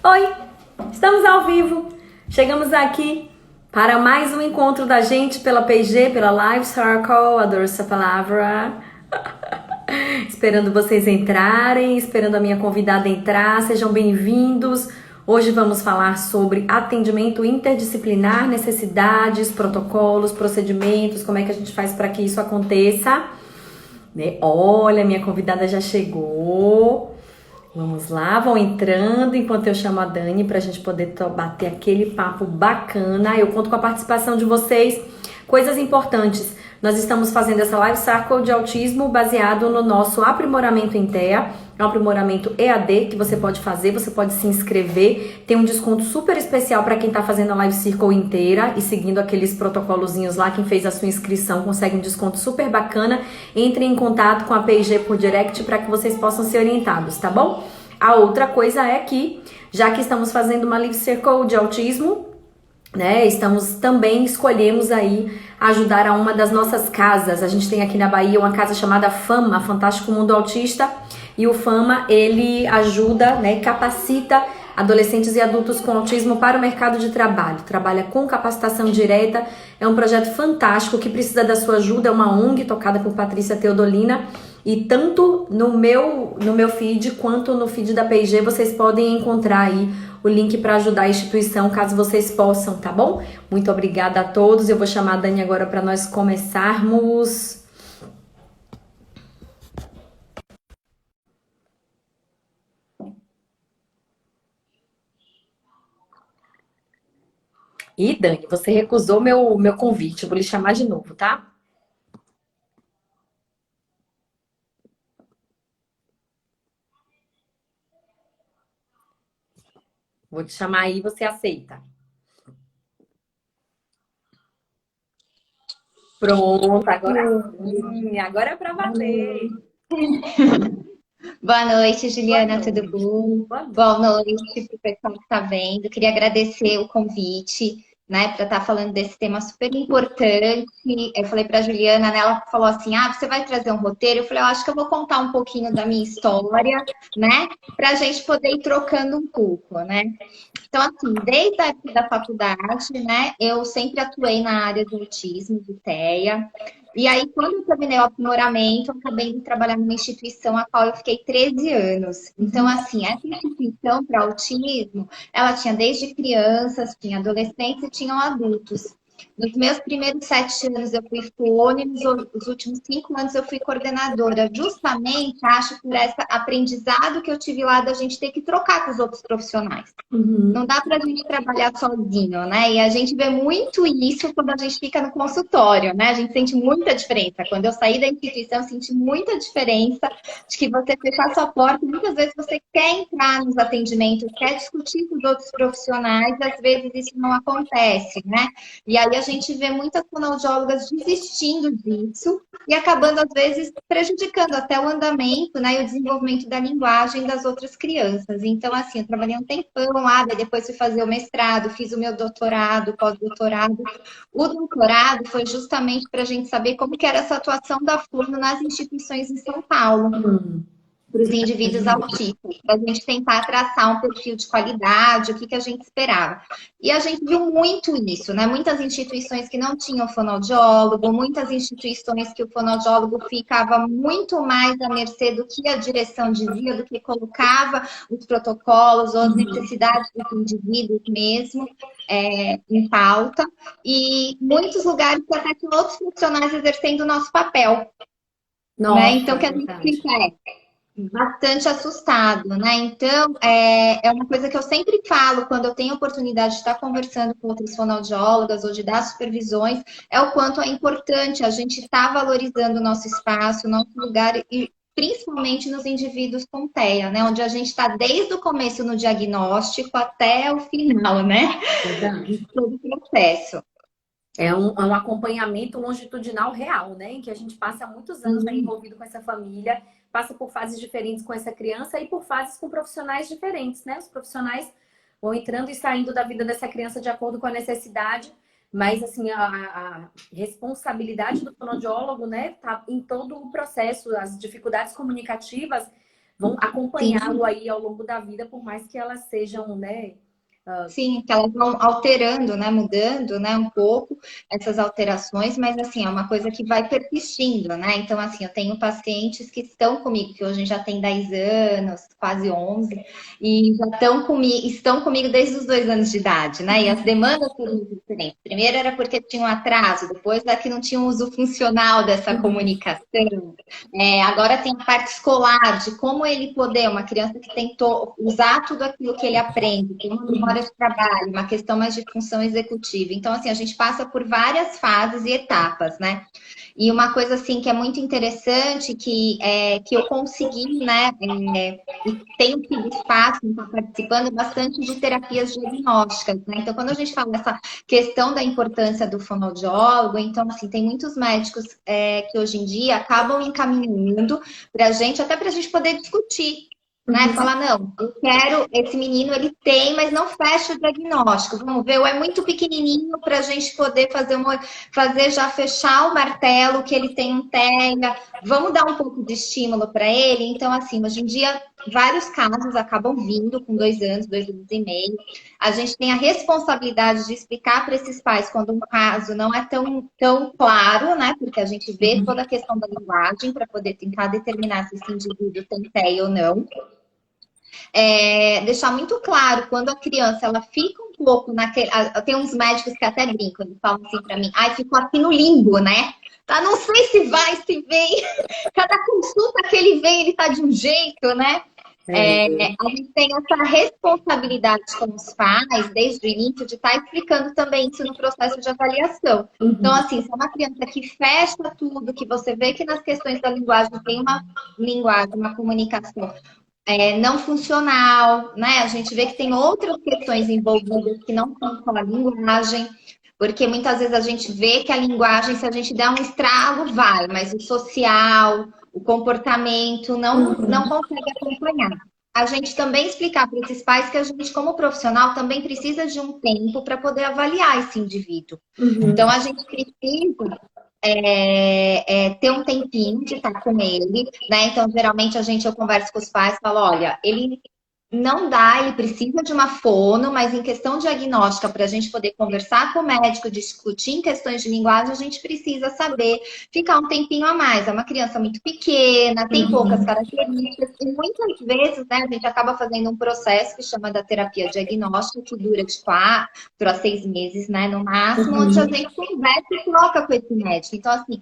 Oi, estamos ao vivo. Chegamos aqui para mais um encontro da gente pela PG, pela Live Circle. Adoro essa palavra. Esperando vocês entrarem, esperando a minha convidada entrar. Sejam bem-vindos. Hoje vamos falar sobre atendimento interdisciplinar, necessidades, protocolos, procedimentos, como é que a gente faz para que isso aconteça. Olha, minha convidada já chegou. Vamos lá, vão entrando enquanto eu chamo a Dani para a gente poder bater aquele papo bacana. Eu conto com a participação de vocês. Coisas importantes. Nós estamos fazendo essa Live Circle de autismo baseado no nosso aprimoramento em TEA. É um aprimoramento EAD que você pode fazer, você pode se inscrever. Tem um desconto super especial para quem está fazendo a Live Circle inteira e seguindo aqueles protocolozinhos lá. Quem fez a sua inscrição consegue um desconto super bacana. Entre em contato com a PIG por direct para que vocês possam ser orientados, tá bom? A outra coisa é que, já que estamos fazendo uma Live Circle de autismo, né, escolhemos aí ajudar a uma das nossas casas. A gente tem aqui na Bahia uma casa chamada Fama, Fantástico Mundo Autista, e o Fama, ele ajuda, né, capacita adolescentes e adultos com autismo para o mercado de trabalho. Trabalha com capacitação direta, é um projeto fantástico que precisa da sua ajuda, é uma ONG tocada por Patrícia Teodolina, e tanto no meu feed quanto no feed da PIG vocês podem encontrar aí o link para ajudar a instituição, caso vocês possam, tá bom? Muito obrigada a todos. Eu vou chamar a Dani agora para nós começarmos. E Dani, você recusou meu convite. Eu vou lhe chamar de novo, tá? Vou te chamar aí e você aceita. Pronto, agora sim. Agora é para valer. Boa noite, Juliana, tudo bom? Boa noite para o pessoal que está vendo. Queria agradecer o convite, né, para estar falando desse tema super importante. Eu falei para a Juliana, né, ela falou assim: ah, você vai trazer um roteiro? Eu falei: eu acho que eu vou contar um pouquinho da minha história, né, para a gente poder ir trocando um pouco, né? Então, assim, desde a época da faculdade, né, eu sempre atuei na área do autismo, do TEA. E aí, quando eu terminei o aprimoramento, eu acabei indo trabalhar numa instituição a qual eu fiquei 13 anos. Então, assim, essa instituição para autismo, ela tinha desde crianças, tinha adolescentes e tinham adultos. Nos meus primeiros 7 anos eu fui fone, nos últimos 5 anos eu fui coordenadora. Justamente, acho, por esse aprendizado que eu tive lá da gente ter que trocar com os outros profissionais. Não dá para a gente trabalhar sozinho, né? E a gente vê muito isso quando a gente fica no consultório, né? A gente sente muita diferença. Quando eu saí da instituição, eu senti muita diferença de que você fechar sua porta, muitas vezes você quer entrar nos atendimentos, quer discutir com os outros profissionais, e às vezes isso não acontece, né? E aí a gente vê muitas fonoaudiólogas desistindo disso e acabando, às vezes, prejudicando até o andamento, né, e o desenvolvimento da linguagem das outras crianças. Então, assim, eu trabalhei um tempão lá, depois fui fazer o mestrado, fiz o meu doutorado, pós-doutorado. O doutorado foi justamente para a gente saber como que era essa atuação da Fono nas instituições em São Paulo, para os indivíduos autistas, para a gente tentar traçar um perfil de qualidade, o que, que a gente esperava. E a gente viu muito isso, né? Muitas instituições que não tinham fonoaudiólogo, muitas instituições que o fonoaudiólogo ficava muito mais à mercê do que a direção dizia, do que colocava os protocolos ou as necessidades dos indivíduos mesmo em pauta. E muitos lugares que até tinham outros profissionais exercendo o nosso papel. Nossa, né? Então, que a gente fica bastante assustado, né? Então, é uma coisa que eu sempre falo quando eu tenho a oportunidade de estar conversando com outras fonoaudiólogas ou de dar supervisões, é o quanto é importante a gente estar valorizando o nosso espaço, o nosso lugar e principalmente nos indivíduos com TEA, né? Onde a gente está desde o começo no diagnóstico até o final, né? De todo o processo. É um acompanhamento longitudinal real, né? Em que a gente passa muitos anos aí envolvido com essa família, passa por fases diferentes com essa criança e por fases com profissionais diferentes, né? Os profissionais vão entrando e saindo da vida dessa criança de acordo com a necessidade, mas assim, a responsabilidade do fonoaudiólogo, né, tá em todo o processo, as dificuldades comunicativas vão acompanhá-lo Sim. aí ao longo da vida, por mais que elas sejam, né? Sim, que elas vão alterando, né, mudando, né, um pouco essas alterações, mas assim, é uma coisa que vai persistindo, né? Então, assim, eu tenho pacientes que estão comigo, que hoje já tem 10 anos, quase 11, e já estão comigo desde os 2 anos de idade, né? E as demandas foram muito diferentes. Primeiro era porque tinha um atraso, depois daqui não tinha um uso funcional dessa Uhum. comunicação. Agora tem a parte escolar, de como ele poder, uma criança que tentou usar tudo aquilo que ele aprende, tem uma memória de trabalho, uma questão mais de função executiva. Então, assim, a gente passa por várias fases e etapas, né? E uma coisa, assim, que é muito interessante, que eu consegui, né, e tenho tido espaço, estou participando bastante de terapias diagnósticas, né? Então, quando a gente fala dessa questão da importância do fonoaudiólogo, então, assim, tem muitos médicos que hoje em dia acabam encaminhando para a gente, até para a gente poder discutir, né? Uhum. Falar, não, eu quero, esse menino ele tem, mas não fecha o diagnóstico. Vamos ver, ou é muito pequenininho para a gente poder fazer já fechar o martelo que ele tem um TEA. Vamos dar um pouco de estímulo para ele. Então, assim, hoje em dia, vários casos acabam vindo com 2 anos, 2 anos e meio. A gente tem a responsabilidade de explicar para esses pais quando um caso não é tão claro, né? Porque a gente vê toda a questão da linguagem para poder tentar determinar se esse indivíduo tem TEA ou não. Deixar muito claro quando a criança ela fica um pouco naquele. Tem uns médicos que até brincam, eles falam assim para mim, ai, ficou aqui no limbo, né? Tá, não sei se vai, se vem. Cada consulta que ele vem, ele tá de um jeito, né? A gente tem essa responsabilidade com os pais, desde o início, de estar explicando também isso no processo de avaliação. Então, Uhum. assim, se é uma criança que fecha tudo, que você vê que nas questões da linguagem tem uma linguagem, uma comunicação não funcional, né? A gente vê que tem outras questões envolvidas que não são só a linguagem, porque muitas vezes a gente vê que a linguagem, se a gente der um estrago, vai, mas o social, o comportamento não consegue acompanhar. A gente também explicar para esses pais que a gente, como profissional, também precisa de um tempo para poder avaliar esse indivíduo. Uhum. Então, a gente precisa ter um tempinho de estar com ele, né? Então, geralmente eu converso com os pais, falo, olha, ele não dá, ele precisa de uma fono, mas em questão diagnóstica, para a gente poder conversar com o médico, discutir em questões de linguagem, a gente precisa saber ficar um tempinho a mais. É uma criança muito pequena, tem poucas características, e muitas vezes, né, a gente acaba fazendo um processo que chama da terapia diagnóstica, que dura de 4 a 6 meses, né, no máximo, onde a gente conversa e troca com esse médico. Então, assim,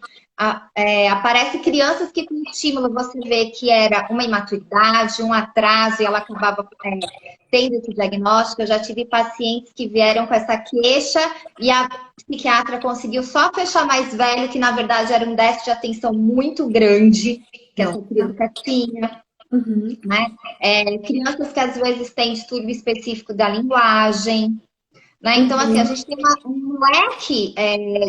aparece crianças que com estímulo você vê que era uma imaturidade, um atraso, e ela acabava tendo esse diagnóstico. Eu já tive pacientes que vieram com essa queixa e a psiquiatra conseguiu só fechar mais velho, que na verdade era um déficit de atenção muito grande que essa criança tinha. Uhum. Né? Crianças que às vezes têm distúrbio específico da linguagem. Né? Então, assim, a gente tem um leque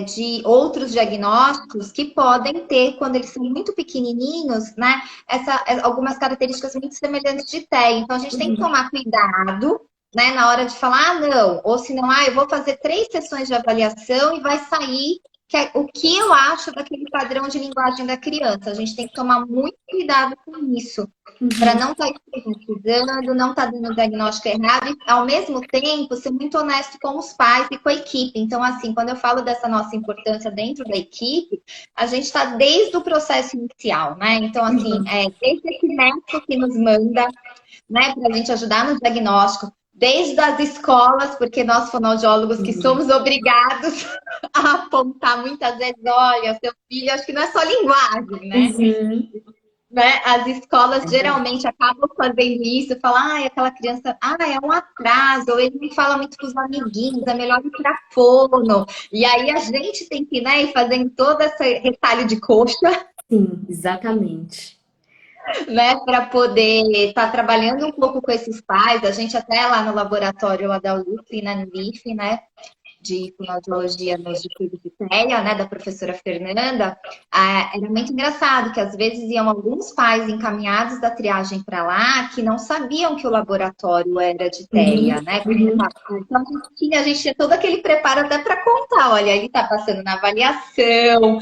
de outros diagnósticos que podem ter, quando eles são muito pequenininhos, né? Algumas características muito semelhantes de TEA. Então, a gente tem que tomar cuidado, né? Na hora de falar, não. Ou se não, eu vou fazer 3 sessões de avaliação e vai sair o que eu acho daquele padrão de linguagem da criança. A gente tem que tomar muito cuidado com isso, para não estar estigmatizando, não estar dando diagnóstico errado e, ao mesmo tempo, ser muito honesto com os pais e com a equipe. Então, assim, quando eu falo dessa nossa importância dentro da equipe, a gente está desde o processo inicial, né? Então, assim, desde esse médico que nos manda, né, para a gente ajudar no diagnóstico, desde as escolas, porque nós fonoaudiólogos que somos obrigados a apontar muitas vezes, olha, seu filho, acho que não é só linguagem, né? Né? As escolas geralmente acabam fazendo isso, falam, aquela criança, é um atraso, ou ele não fala muito com os amiguinhos, é melhor ir para fono. E aí a gente tem que, né, ir fazendo todo esse retalho de coxa. Sim, exatamente. Né, para poder estar trabalhando um pouco com esses pais. A gente até lá no laboratório lá da UF, na NIF, né, de fonoaudiologia nos distúrbios de TEA, né, da professora Fernanda, era muito engraçado que às vezes iam alguns pais encaminhados da triagem para lá que não sabiam que o laboratório era de TEA, né? Então a gente tinha todo aquele preparo até para contar, olha, ele está passando na avaliação,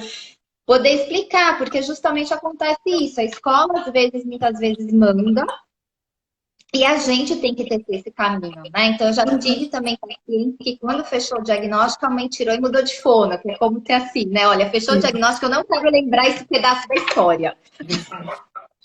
poder explicar, porque justamente acontece isso. A escola, às vezes, muitas vezes manda, e a gente tem que ter esse caminho, né? Então, eu já tive também paciente que quando fechou o diagnóstico, a mãe tirou e mudou de fono, que é como que é assim, né? Olha, fechou o diagnóstico, eu não quero lembrar esse pedaço da história.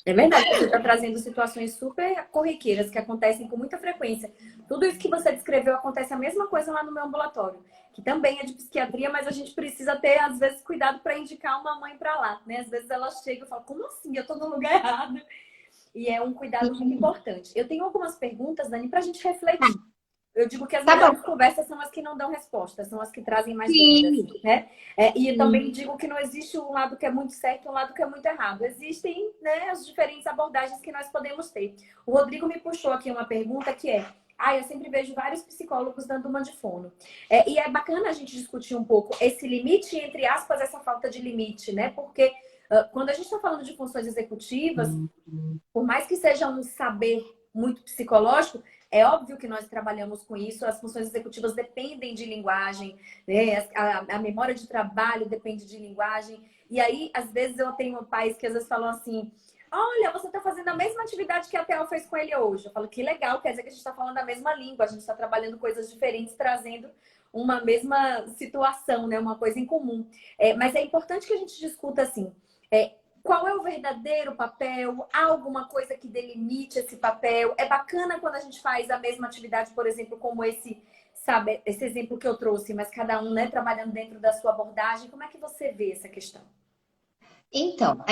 É verdade, você está trazendo situações super corriqueiras que acontecem com muita frequência. Tudo isso que você descreveu acontece a mesma coisa lá no meu ambulatório, que também é de psiquiatria, mas a gente precisa ter, às vezes, cuidado para indicar uma mãe para lá, né? Às vezes ela chega e fala, como assim? Eu estou no lugar errado. E é um cuidado muito importante. Eu tenho algumas perguntas, Dani, para a gente refletir. Eu digo que as melhores conversas são as que não dão resposta, são as que trazem mais dúvidas, né? E eu também digo que não existe um lado que é muito certo e um lado que é muito errado. Existem, né, as diferentes abordagens que nós podemos ter. O Rodrigo me puxou aqui uma pergunta que é: eu sempre vejo vários psicólogos dando uma de fono. E é bacana a gente discutir um pouco esse limite, entre aspas, essa falta de limite, né? Porque quando a gente está falando de funções executivas, por mais que seja um saber muito psicológico, é óbvio que nós trabalhamos com isso. As funções executivas dependem de linguagem, né? A memória de trabalho depende de linguagem. E aí, às vezes, eu tenho pais que às vezes falam assim: olha, você está fazendo a mesma atividade que a Theo fez com ele hoje. Eu falo, que legal, quer dizer que a gente está falando a mesma língua, a gente está trabalhando coisas diferentes, trazendo uma mesma situação, né? Uma coisa em comum. Mas é importante que a gente discuta assim, qual é o verdadeiro papel? Há alguma coisa que delimite esse papel? É bacana quando a gente faz a mesma atividade, por exemplo, como esse exemplo que eu trouxe, mas cada um, né, trabalhando dentro da sua abordagem. Como é que você vê essa questão? Então,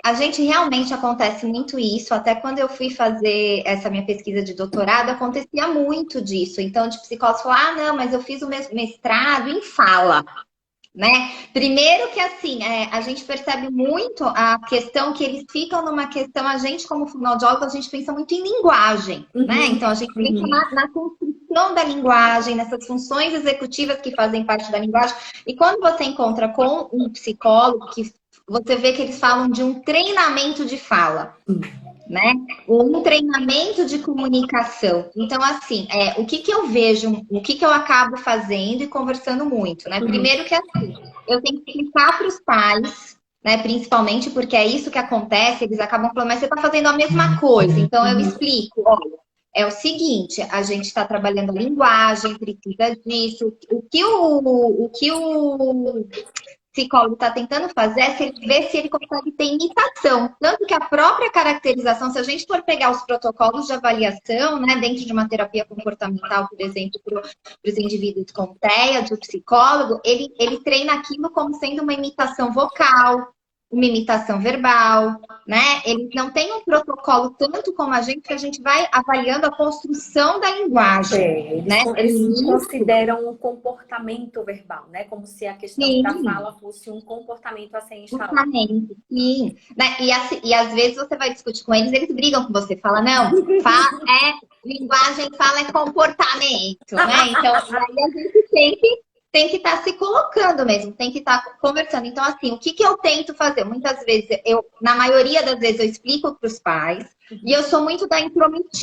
a gente realmente acontece muito isso. Até quando eu fui fazer essa minha pesquisa de doutorado, acontecia muito disso. Então, de psicólogos falar, não, mas eu fiz o mestrado em fala. Né? Primeiro que assim, a gente percebe muito a questão que eles ficam numa questão, a gente como fonoaudiólogo, a gente pensa muito em linguagem, né? Então a gente pensa na construção da linguagem, nessas funções executivas que fazem parte da linguagem. E quando você encontra com um psicólogo, que você vê que eles falam de um treinamento de fala. Né? Um treinamento de comunicação. Então, assim, o que eu vejo, o que eu acabo fazendo e conversando muito, né? Primeiro que assim, eu tenho que explicar para os pais, né? Principalmente porque é isso que acontece, eles acabam falando, mas você está fazendo a mesma coisa. Então, eu explico, olha, é o seguinte, a gente está trabalhando a linguagem, precisa disso. O que o psicólogo está tentando fazer é ver se ele consegue ter imitação. Tanto que a própria caracterização, se a gente for pegar os protocolos de avaliação, né, dentro de uma terapia comportamental, por exemplo, para os indivíduos com TEA, do psicólogo, ele treina aquilo como sendo uma imitação vocal, uma imitação verbal, né? Eles não têm um protocolo tanto como a gente vai avaliando a construção da linguagem, né? Eles consideram um comportamento verbal, né? Como se a questão da fala fosse um comportamento a ser instalado. Sim, né? E às vezes você vai discutir com eles, eles brigam com você, fala, não, linguagem, fala é comportamento, né? Então, aí a gente tem que estar se colocando mesmo, tem que estar conversando. Então, assim, o que eu tento fazer? Muitas vezes, na maioria das vezes, eu explico para os pais, e eu sou muito da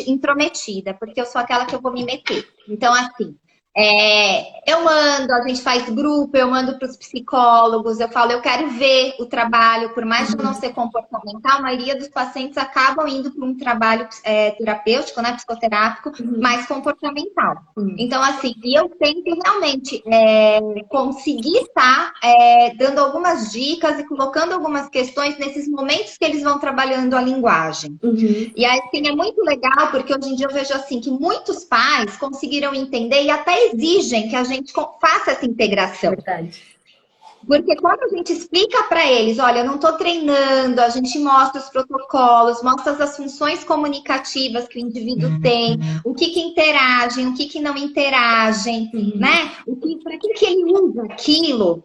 intrometida, porque eu sou aquela que eu vou me meter. Então, assim, eu mando, a gente faz grupo, eu mando para os psicólogos, eu falo, eu quero ver o trabalho, por mais de eu não ser comportamental, a maioria dos pacientes acabam indo para um trabalho terapêutico, né, psicoterápico, mais comportamental. Então, assim, eu tento realmente conseguir estar dando algumas dicas e colocando algumas questões nesses momentos que eles vão trabalhando a linguagem. E aí, assim, é muito legal, porque hoje em dia eu vejo assim, que muitos pais conseguiram entender e até exigem que a gente faça essa integração. Verdade. Porque quando a gente explica para eles, olha, eu não estou treinando, a gente mostra os protocolos, mostra as funções comunicativas que o indivíduo tem, o que interagem, o que não interagem, né? Para que ele usa aquilo,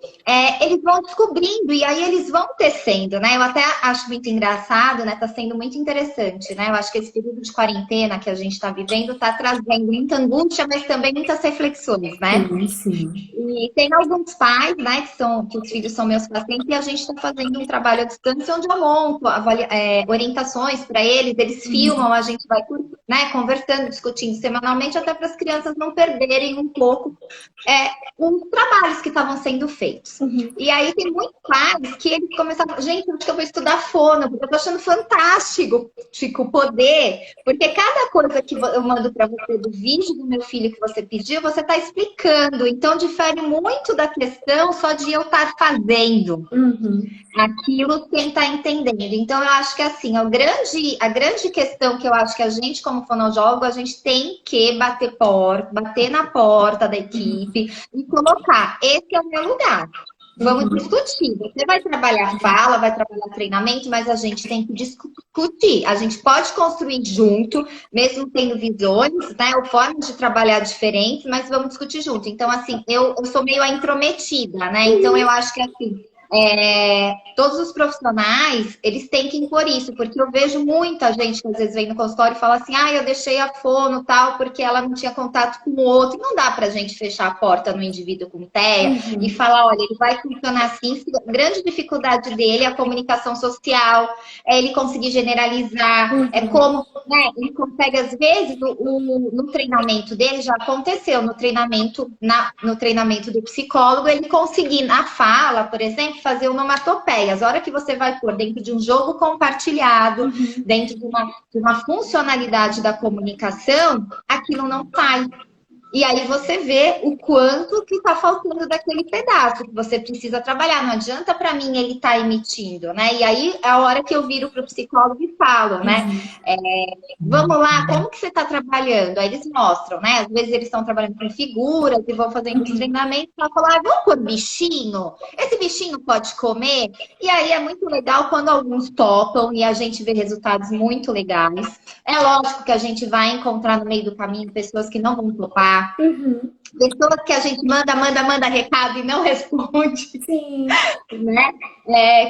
eles vão descobrindo e aí eles vão tecendo, né? Eu até acho muito engraçado, né? Tá sendo muito interessante, né? Eu acho que esse período de quarentena que a gente está vivendo está trazendo muita angústia, mas também muitas reflexões, né? Sim. E tem alguns pais, né, que são que os filhos são meus pacientes e a gente está fazendo um trabalho à distância onde eu monto orientações para eles, eles filmam, a gente vai, né, conversando, discutindo semanalmente, até para as crianças não perderem um pouco os trabalhos que estavam sendo feitos. E aí tem muitos pais que eles começaram, gente, acho que eu vou estudar fono, porque eu tô achando fantástico, Chico, poder, porque cada coisa que eu mando para você do vídeo do meu filho que você pediu, você está explicando. Então, difere muito da questão só de eu estar fazendo aquilo quem está entendendo. Então, eu acho que assim, a grande questão que eu acho que a gente, como fonoaudiólogo, a gente tem que bater na porta da equipe e colocar, esse é o meu lugar. Vamos discutir. Você vai trabalhar fala, vai trabalhar treinamento, mas a gente tem que discutir. A gente pode construir junto, mesmo tendo visões, né? Ou formas de trabalhar diferentes, mas vamos discutir junto. Então, assim, eu sou meio a intrometida, né? Então, eu acho que assim. Todos os profissionais, eles têm que impor isso, porque eu vejo muita gente que às vezes vem no consultório e fala assim, eu deixei a fono tal, porque ela não tinha contato com o outro. E não dá pra gente fechar a porta no indivíduo com TEA e falar, olha, ele vai funcionar assim. A grande dificuldade dele é a comunicação social, é ele conseguir generalizar, é como, né, ele consegue, às vezes, no treinamento dele, já aconteceu, no treinamento do psicólogo, ele conseguir, na fala, por exemplo, fazer onomatopeias. A hora que você vai pôr dentro de um jogo compartilhado, dentro de uma funcionalidade da comunicação, aquilo não sai. E aí você vê o quanto que está faltando daquele pedaço que você precisa trabalhar. Não adianta para mim ele estar emitindo, né? E aí é a hora que eu viro para o psicólogo e falo, né? Vamos lá, como que você está trabalhando? Aí eles mostram, né? Às vezes eles estão trabalhando com figuras e vão fazendo os treinamentos. Ela fala, vamos pôr bichinho? Esse bichinho pode comer? E aí é muito legal quando alguns topam e a gente vê resultados muito legais. É lógico que a gente vai encontrar no meio do caminho pessoas que não vão topar. Pessoas que a gente manda recado e não responde. Sim. Né?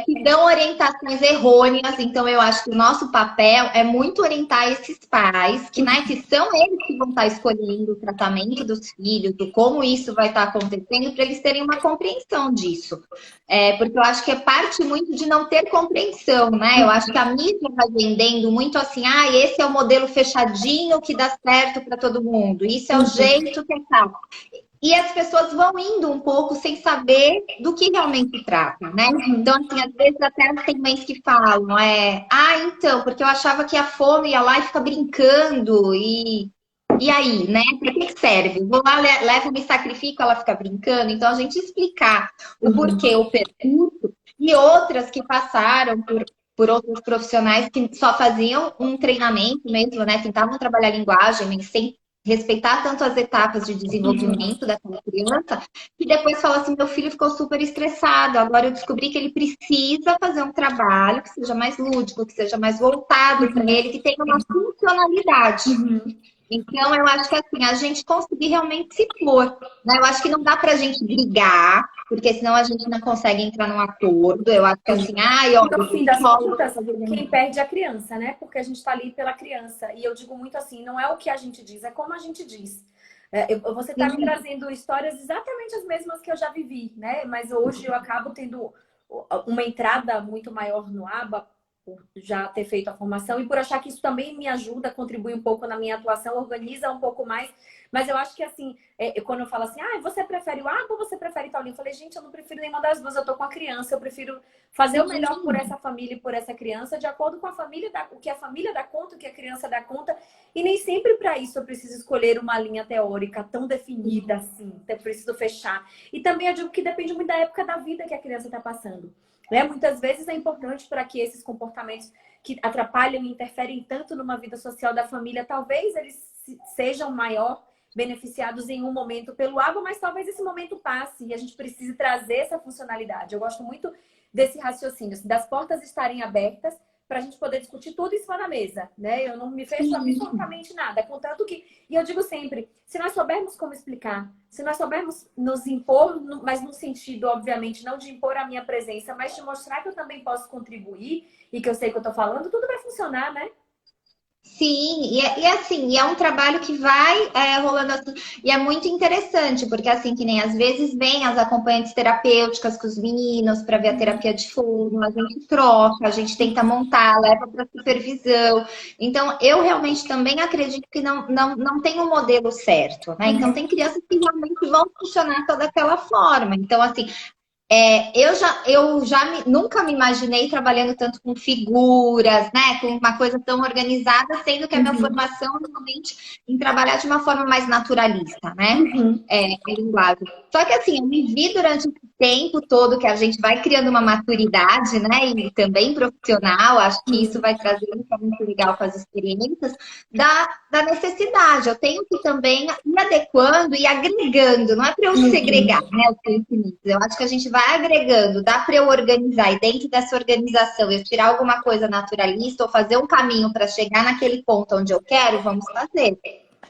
Que dão orientações errôneas. Então, eu acho que o nosso papel é muito orientar esses pais, que, né, que são eles que vão estar escolhendo o tratamento dos filhos, do como isso vai estar acontecendo, para eles terem uma compreensão disso. Porque eu acho que é parte muito de não ter compreensão, né? Eu acho que a mídia vai vendendo muito assim, esse é o modelo fechadinho que dá certo para todo mundo, isso é o jeito que é tal. E as pessoas vão indo um pouco sem saber do que realmente trata, né? Então, assim, às vezes até tem mães que falam, então, porque eu achava que a fono ia lá e fica brincando, e aí, né? Para que serve? Vou lá, levo, me sacrifico, ela fica brincando. Então, a gente explicar o porquê, o percurso, e outras que passaram por outros profissionais que só faziam um treinamento mesmo, né? Tentavam trabalhar a linguagem, mas sem respeitar tanto as etapas de desenvolvimento daquela criança, que depois fala assim, meu filho ficou super estressado, agora eu descobri que ele precisa fazer um trabalho que seja mais lúdico, que seja mais voltado para ele, que tenha uma funcionalidade. Então, eu acho que assim, a gente conseguir realmente se pôr, né? Eu acho que não dá pra gente brigar, porque senão a gente não consegue entrar num acordo. Eu acho que assim, no fim das contas, quem perde é a criança, né? Porque a gente tá ali pela criança. E eu digo muito assim, não é o que a gente diz, é como a gente diz. Você tá me trazendo histórias exatamente as mesmas que eu já vivi, né? Mas hoje eu acabo tendo uma entrada muito maior no ABA, por já ter feito a formação e por achar que isso também me ajuda, contribui um pouco na minha atuação, organiza um pouco mais. Mas eu acho que assim, quando eu falo assim, você prefere o ABA ou você prefere tal? Eu falei, gente, eu não prefiro nenhuma das duas, eu tô com a criança, eu prefiro fazer o melhor por essa família e por essa criança, de acordo com a família, o que a família dá conta, o que a criança dá conta. E nem sempre para isso eu preciso escolher uma linha teórica tão definida assim, eu preciso fechar. E também eu digo que depende muito da época da vida que a criança está passando. Muitas vezes é importante para que esses comportamentos que atrapalham e interferem tanto numa vida social da família, talvez eles sejam maior beneficiados em um momento pelo ABA, mas talvez esse momento passe e a gente precise trazer essa funcionalidade. Eu gosto muito desse raciocínio, das portas estarem abertas para a gente poder discutir tudo isso lá na mesa, né? Eu não me fecho absolutamente nada, contanto que... E eu digo sempre, se nós soubermos como explicar, se nós soubermos nos impor, mas no sentido, obviamente, não de impor a minha presença, mas de mostrar que eu também posso contribuir e que eu sei que eu tô falando, tudo vai funcionar, né? Sim, assim, e é um trabalho que vai rolando assim, e é muito interessante, porque assim, que nem às vezes vem as acompanhantes terapêuticas com os meninos para ver a terapia de fundo, a gente troca, a gente tenta montar, leva para supervisão. Então, eu realmente também acredito que não tem um modelo certo, né? Então, tem crianças que realmente vão funcionar toda aquela forma. Então, assim, nunca me imaginei trabalhando tanto com figuras, né? Com uma coisa tão organizada, sendo que a minha formação é realmente em trabalhar de uma forma mais naturalista, né? A linguagem. Só que assim, eu me vi durante esse tempo todo que a gente vai criando uma maturidade, né? E também profissional, acho que isso vai trazendo, que é muito legal com as experiências, da necessidade. Eu tenho que também ir adequando e agregando, não é para eu segregar, né, os conhecimentos. Eu acho que a gente vai agregando, dá para eu organizar, e dentro dessa organização eu tirar alguma coisa naturalista ou fazer um caminho para chegar naquele ponto onde eu quero, vamos fazer.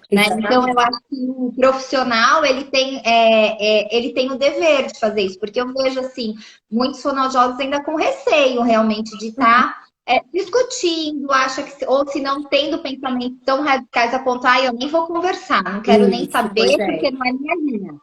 Né? Então, eu acho que o profissional ele tem o dever de fazer isso, porque eu vejo assim, muitos fonoaudiólogos ainda com receio realmente de estar discutindo, acha que, ou se não tendo pensamentos tão radicais a ponto, eu nem vou conversar, não quero nem saber porque não é minha linha.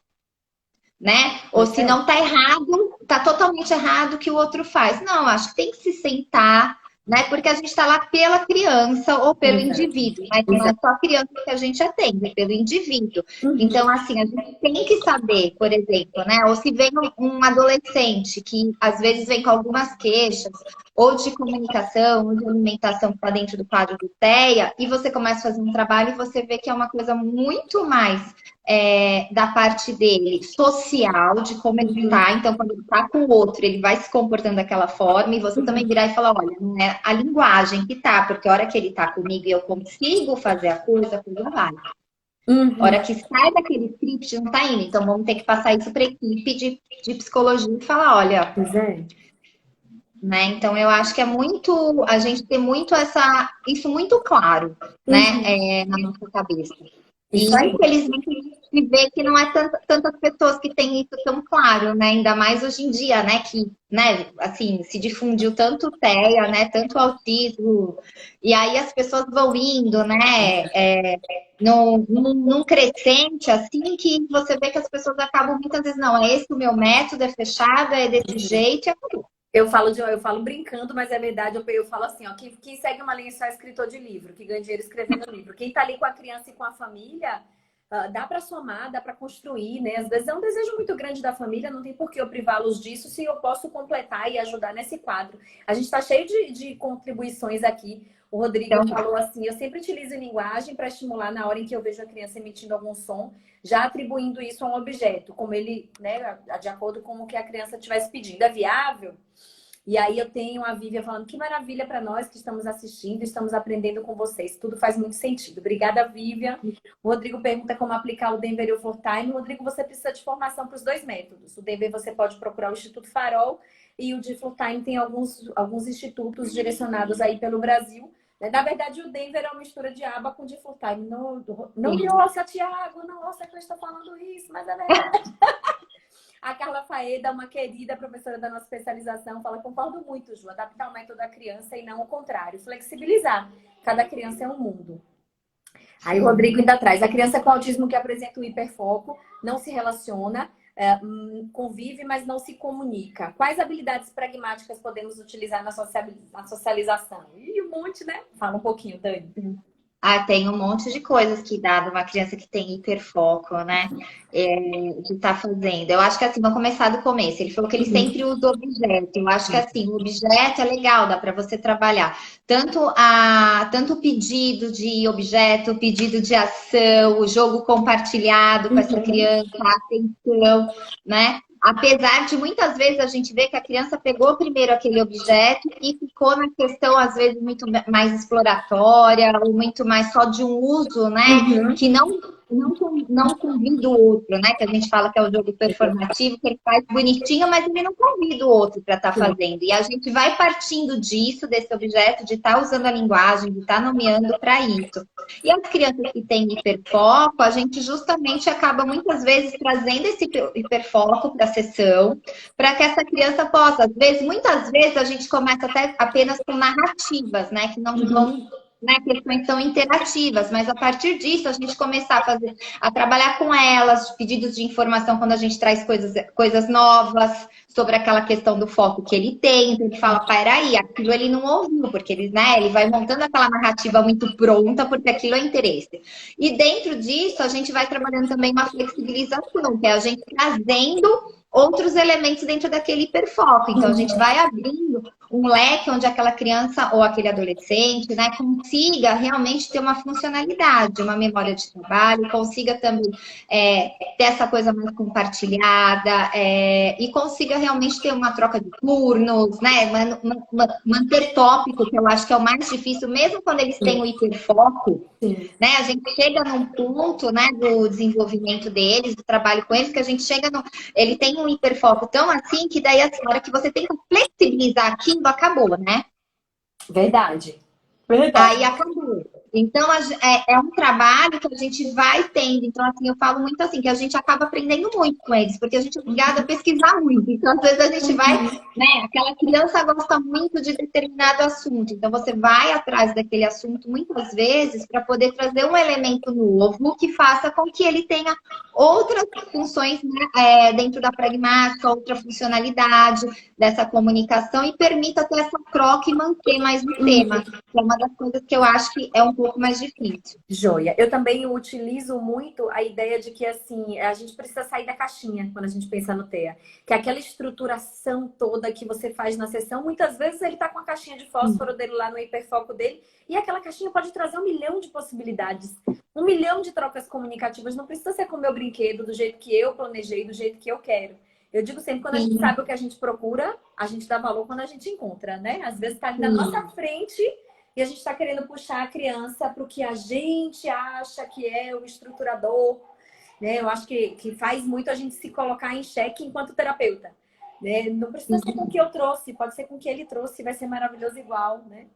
Né? Ou se não tá errado, tá totalmente errado o que o outro faz. Não, acho que tem que se sentar, né? Porque a gente está lá pela criança ou pelo indivíduo, mas não é só a criança que a gente atende, é pelo indivíduo. Então, assim, a gente tem que saber, por exemplo, né? Ou se vem um adolescente que às vezes vem com algumas queixas, ou de comunicação, ou de alimentação que está dentro do quadro do TEA, e você começa a fazer um trabalho e você vê que é uma coisa muito mais da parte dele social, de como ele tá. Então, quando ele tá com o outro, ele vai se comportando daquela forma, e você também virar e falar, olha, não é a linguagem que tá, porque a hora que ele tá comigo e eu consigo fazer a coisa vai. A hora que sai daquele script, não tá indo. Então, vamos ter que passar isso para a equipe de psicologia e falar, olha... Né? Então, eu acho que é muito... A gente ter muito isso muito claro, né? Na nossa cabeça. E, infelizmente, a gente vê que não é tantas pessoas que têm isso tão claro, né? Ainda mais hoje em dia, né? Que, né, assim, se difundiu tanto o TEA, né? Tanto o autismo. E aí as pessoas vão indo, né? Num crescente, assim, que você vê que as pessoas acabam muitas vezes, não, é esse o meu método, é fechado, é desse jeito, e acabou. Eu falo brincando, mas é verdade, eu falo assim, ó, quem segue uma linha só é escritor de livro, que ganha dinheiro escrevendo livro. Quem tá ali com a criança e com a família, dá para somar, dá para construir, né? Às vezes é um desejo muito grande da família, não tem por que eu privá-los disso se eu posso completar e ajudar nesse quadro. A gente está cheio de contribuições aqui. O Rodrigo falou assim, eu sempre utilizo linguagem para estimular na hora em que eu vejo a criança emitindo algum som, já atribuindo isso a um objeto, como ele, né, de acordo com o que a criança estivesse pedindo. É viável? E aí eu tenho a Vívia falando, que maravilha para nós que estamos assistindo, estamos aprendendo com vocês. Tudo faz muito sentido. Obrigada, Vívia. O Rodrigo pergunta como aplicar o Denver e o For Time. Rodrigo, você precisa de formação para os dois métodos. O Denver você pode procurar o Instituto Farol e o de For Time tem alguns institutos direcionados aí pelo Brasil. Na verdade, o Denver é uma mistura de aba com de For Time. Não me ouça, Tiago, não ouça que eu estou falando isso, mas é verdade. A Carla Faeda, uma querida professora da nossa especialização, fala, concordo muito, Ju, adaptar o método da criança e não o contrário, flexibilizar. Cada criança é um mundo. Aí o Rodrigo ainda traz, a criança com autismo que apresenta o hiperfoco não se relaciona, convive, mas não se comunica. Quais habilidades pragmáticas podemos utilizar na socialização? E um monte, né? Fala um pouquinho, Dani. Tem um monte de coisas que dá de uma criança que tem hiperfoco, né? Que tá fazendo. Eu acho que assim, vamos começar do começo. Ele falou que ele sempre usa objeto. Eu acho que assim, o objeto é legal, dá para você trabalhar. Tanto o pedido de objeto, o pedido de ação, o jogo compartilhado com essa criança, a atenção, né? Apesar de muitas vezes a gente ver que a criança pegou primeiro aquele objeto e ficou na questão, às vezes, muito mais exploratória, ou muito mais só de um uso, né? Que não convida o outro, né? Que a gente fala que é o jogo performativo, que ele faz bonitinho, mas ele não convida o outro para estar fazendo. E a gente vai partindo disso, desse objeto, de estar usando a linguagem, de estar nomeando para isso. E as crianças que têm hiperfoco, a gente justamente acaba muitas vezes trazendo esse hiperfoco para a sessão, para que essa criança possa, muitas vezes a gente começa até apenas com narrativas, né? Que não vão né, questões tão interativas, mas a partir disso a gente começar a trabalhar com elas, pedidos de informação quando a gente traz coisas novas sobre aquela questão do foco que ele tem, então ele fala, peraí, aquilo ele não ouviu, porque ele, né, ele vai montando aquela narrativa muito pronta, porque aquilo é interesse. E dentro disso, a gente vai trabalhando também uma flexibilização, que é a gente trazendo outros elementos dentro daquele hiperfoco. Então, a gente vai abrindo um leque onde aquela criança ou aquele adolescente, né, consiga realmente ter uma funcionalidade, uma memória de trabalho, consiga também ter essa coisa mais compartilhada e consiga realmente ter uma troca de turnos, né, manter tópico, que eu acho que é o mais difícil, mesmo quando eles têm o hiperfoco, né, a gente chega num ponto, né, do desenvolvimento deles, do trabalho com eles, que a gente chega no... Ele tem um hiperfoco tão assim que daí a hora que você tenta flexibilizar aquilo, acabou, né? Verdade. Aí acabou. Então, é um trabalho que a gente vai tendo. Então, assim, eu falo muito assim, que a gente acaba aprendendo muito com eles, porque a gente é obrigada a pesquisar muito. Então, às vezes a gente vai, né? Aquela criança gosta muito de determinado assunto. Então, você vai atrás daquele assunto muitas vezes para poder trazer um elemento novo que faça com que ele tenha outras funções, né, dentro da pragmática, outra funcionalidade dessa comunicação e permita ter essa troca e manter mais o tema. Que é uma das coisas que eu acho que é um pouco mais difícil. Joia. Eu também utilizo muito a ideia de que, assim, a gente precisa sair da caixinha quando a gente pensa no TEA. Que aquela estruturação toda que você faz na sessão, muitas vezes ele tá com a caixinha de fósforo dele lá no hiperfoco dele, e aquela caixinha pode trazer 1 milhão de possibilidades, 1 milhão de trocas comunicativas. Não precisa ser com o meu brinquedo, do jeito que eu planejei, do jeito que eu quero. Eu digo sempre, quando a gente sabe o que a gente procura, a gente dá valor quando a gente encontra, né? Às vezes tá ali na nossa frente e a gente está querendo puxar a criança para o que a gente acha que é o estruturador, né? Eu acho que faz muito a gente se colocar em xeque enquanto terapeuta, né? Não precisa ser com o que eu trouxe, pode ser com o que ele trouxe, vai ser maravilhoso igual, né?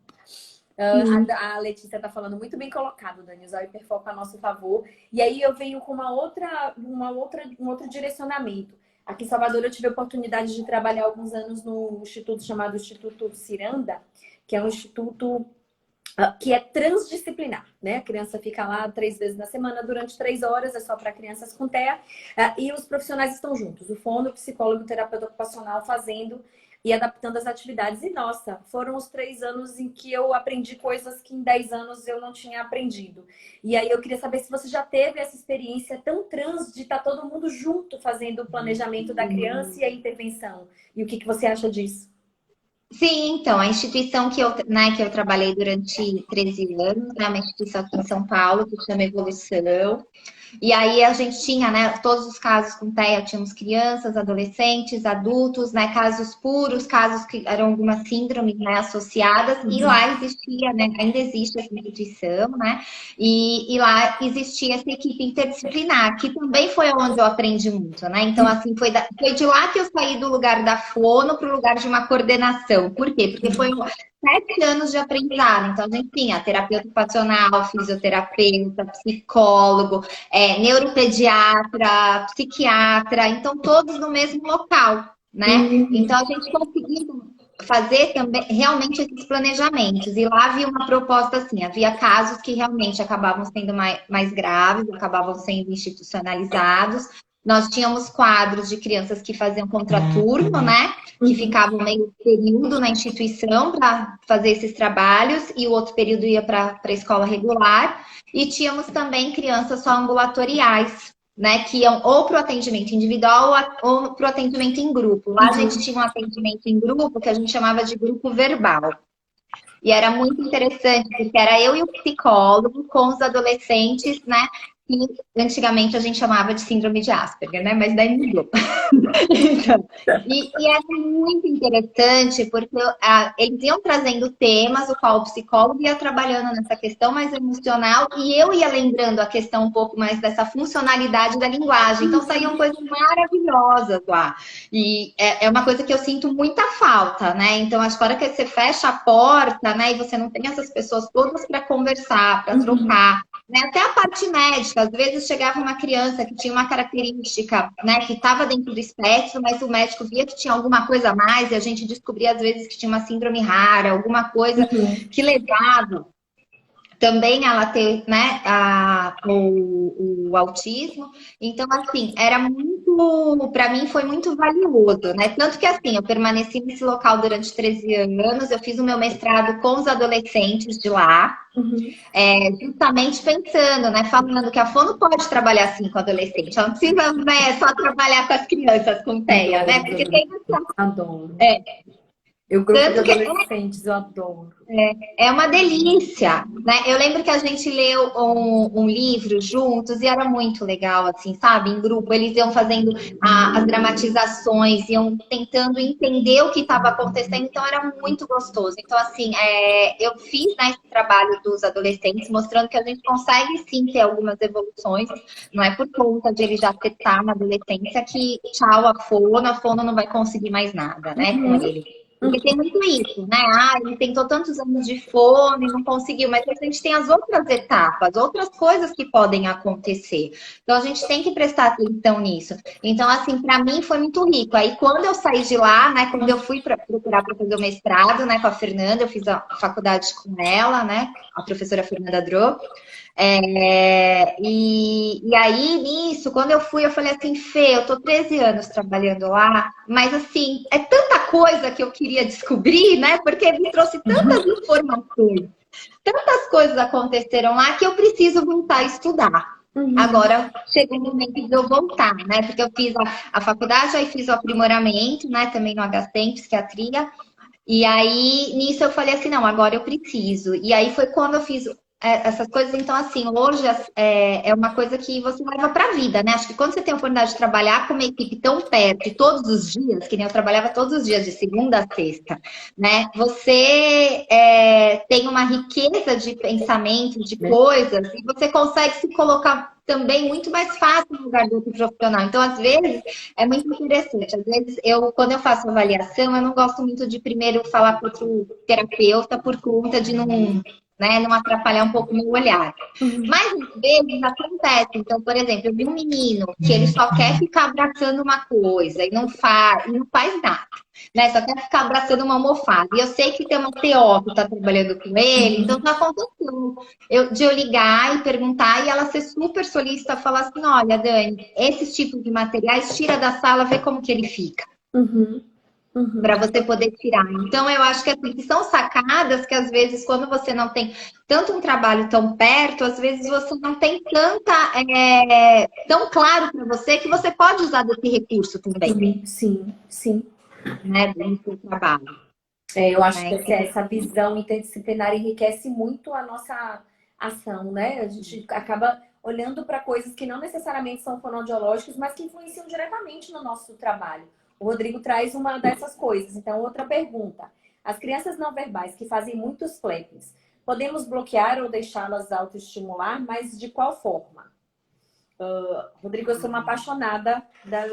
A Letícia está falando muito bem colocado, Dani, usar o hiperfoco a nosso favor. E aí eu venho com um outro direcionamento. Aqui em Salvador eu tive a oportunidade de trabalhar alguns anos no instituto chamado Instituto Ciranda, que é um instituto que é transdisciplinar, né? A criança fica lá 3 vezes na semana durante 3 horas, é só para crianças com TEA, e os profissionais estão juntos, o fono, o psicólogo, o terapeuta ocupacional fazendo e adaptando as atividades. E nossa, foram os 3 anos em que eu aprendi coisas que em 10 anos eu não tinha aprendido. E aí eu queria saber se você já teve essa experiência tão trans de estar todo mundo junto fazendo o planejamento da criança e a intervenção. E o que você acha disso? Sim, então, a instituição que eu trabalhei durante 13 anos, né, uma instituição aqui em São Paulo, que chama Evolução. E aí a gente tinha, né, todos os casos com TEA, tínhamos crianças, adolescentes, adultos, né, casos puros, casos que eram algumas síndromes, né, associadas, e lá existia, né, ainda existe essa instituição, né, e lá existia essa equipe interdisciplinar, que também foi onde eu aprendi muito, né, então assim, foi de lá que eu saí do lugar da fono para o lugar de uma coordenação. Por quê? Porque foi 7 anos de aprendizado. Então, a gente tinha terapeuta ocupacional, fisioterapeuta, psicólogo, neuropediatra, psiquiatra, então todos no mesmo local, né? Então, a gente conseguiu fazer também realmente esses planejamentos. E lá havia uma proposta assim, havia casos que realmente acabavam sendo mais graves, acabavam sendo institucionalizados. Nós tínhamos quadros de crianças que faziam contraturno, né? Que ficavam meio período na instituição para fazer esses trabalhos e o outro período ia para a escola regular. E tínhamos também crianças só ambulatoriais, né? Que iam ou para o atendimento individual ou para o atendimento em grupo. Lá a gente tinha um atendimento em grupo que a gente chamava de grupo verbal. E era muito interessante, porque era eu e o psicólogo com os adolescentes, né? Que antigamente a gente chamava de síndrome de Asperger, né? Mas daí mudou. Então, e era muito interessante, porque eles iam trazendo temas, o qual o psicólogo ia trabalhando nessa questão mais emocional, e eu ia lembrando a questão um pouco mais dessa funcionalidade da linguagem. Então saíam coisas maravilhosas lá. E é uma coisa que eu sinto muita falta, né? Então, acho que a hora que você fecha a porta, né? E você não tem essas pessoas todas para conversar, para trocar. Né? Até a parte médica, às vezes chegava uma criança que tinha uma característica, né, que estava dentro do espectro, mas o médico via que tinha alguma coisa a mais e a gente descobria às vezes que tinha uma síndrome rara, alguma coisa que levava também ela ter, né, o autismo. Então, assim, era muito, para mim foi muito valioso, né? Tanto que, assim, eu permaneci nesse local durante 13 anos, eu fiz o meu mestrado com os adolescentes de lá, justamente pensando, né, falando que a Fono pode trabalhar assim com adolescente, ela não precisa, né, só trabalhar com as crianças, com TEA, né? Porque tem essa... Adoro. É, Eu, grupo de tanto que adolescentes, eu adoro. é uma delícia, né? Eu lembro que a gente leu um livro juntos e era muito legal, assim, sabe? Em grupo, eles iam fazendo as dramatizações, iam tentando entender o que estava acontecendo, então era muito gostoso. Então, assim, eu fiz, né, esse trabalho dos adolescentes, mostrando que a gente consegue sim ter algumas evoluções, não é por conta de ele já estar na adolescência que tchau a Fono não vai conseguir mais nada, né, com ele. Porque tem muito isso, né? Ah, ele tentou tantos anos de fono e não conseguiu, mas a gente tem as outras etapas, outras coisas que podem acontecer. Então a gente tem que prestar atenção nisso. Então, assim, para mim foi muito rico. Aí quando eu saí de lá, né? Quando eu fui procurar para fazer o mestrado, né, com a Fernanda, eu fiz a faculdade com ela, né? A professora Fernanda Dro. E aí, nisso, quando eu fui, eu falei assim, Fê, eu tô 13 anos trabalhando lá, mas assim, é tanta coisa que eu queria descobrir, né? Porque me trouxe tantas informações, tantas coisas aconteceram lá que eu preciso voltar a estudar. Agora chegou o momento de eu voltar, né? Porque eu fiz a faculdade, aí fiz o aprimoramento, né? Também no HCM, psiquiatria. E aí, nisso eu falei assim, não, agora eu preciso. E aí foi quando eu fiz essas coisas. Então, assim, hoje é uma coisa que você leva para a vida, né? Acho que quando você tem a oportunidade de trabalhar com uma equipe tão perto, todos os dias, que nem eu trabalhava todos os dias, de segunda a sexta, né? Você tem uma riqueza de pensamentos, de coisas, e você consegue se colocar também muito mais fácil no lugar do outro profissional. Então, às vezes, é muito interessante. Às vezes, quando eu faço avaliação, eu não gosto muito de primeiro falar para outro terapeuta por conta de não, né, não atrapalhar um pouco o meu olhar. Mas, às vezes, acontece. Então, por exemplo, eu vi um menino que ele só quer ficar abraçando uma coisa e não faz nada. Né? Só quer ficar abraçando uma almofada. E eu sei que tem uma TO que está trabalhando com ele, então tá acontecendo de eu ligar e perguntar e ela ser super solícita, falar assim, olha, Dani, esses tipos de materiais, tira da sala, vê como que ele fica. Para você poder tirar. Então, eu acho que, assim, que são sacadas que, às vezes, quando você não tem tanto um trabalho tão perto, às vezes você não tem tão claro para você que você pode usar desse recurso também. Sim. Né, dentro do trabalho. Eu acho que essa visão interdisciplinar enriquece muito a nossa ação, né? A gente acaba olhando para coisas que não necessariamente são fonoaudiológicas, mas que influenciam diretamente no nosso trabalho. O Rodrigo traz uma dessas coisas. Então, outra pergunta. As crianças não verbais que fazem muitos flappings, podemos bloquear ou deixá-las autoestimular, mas de qual forma? Rodrigo, eu sou uma apaixonada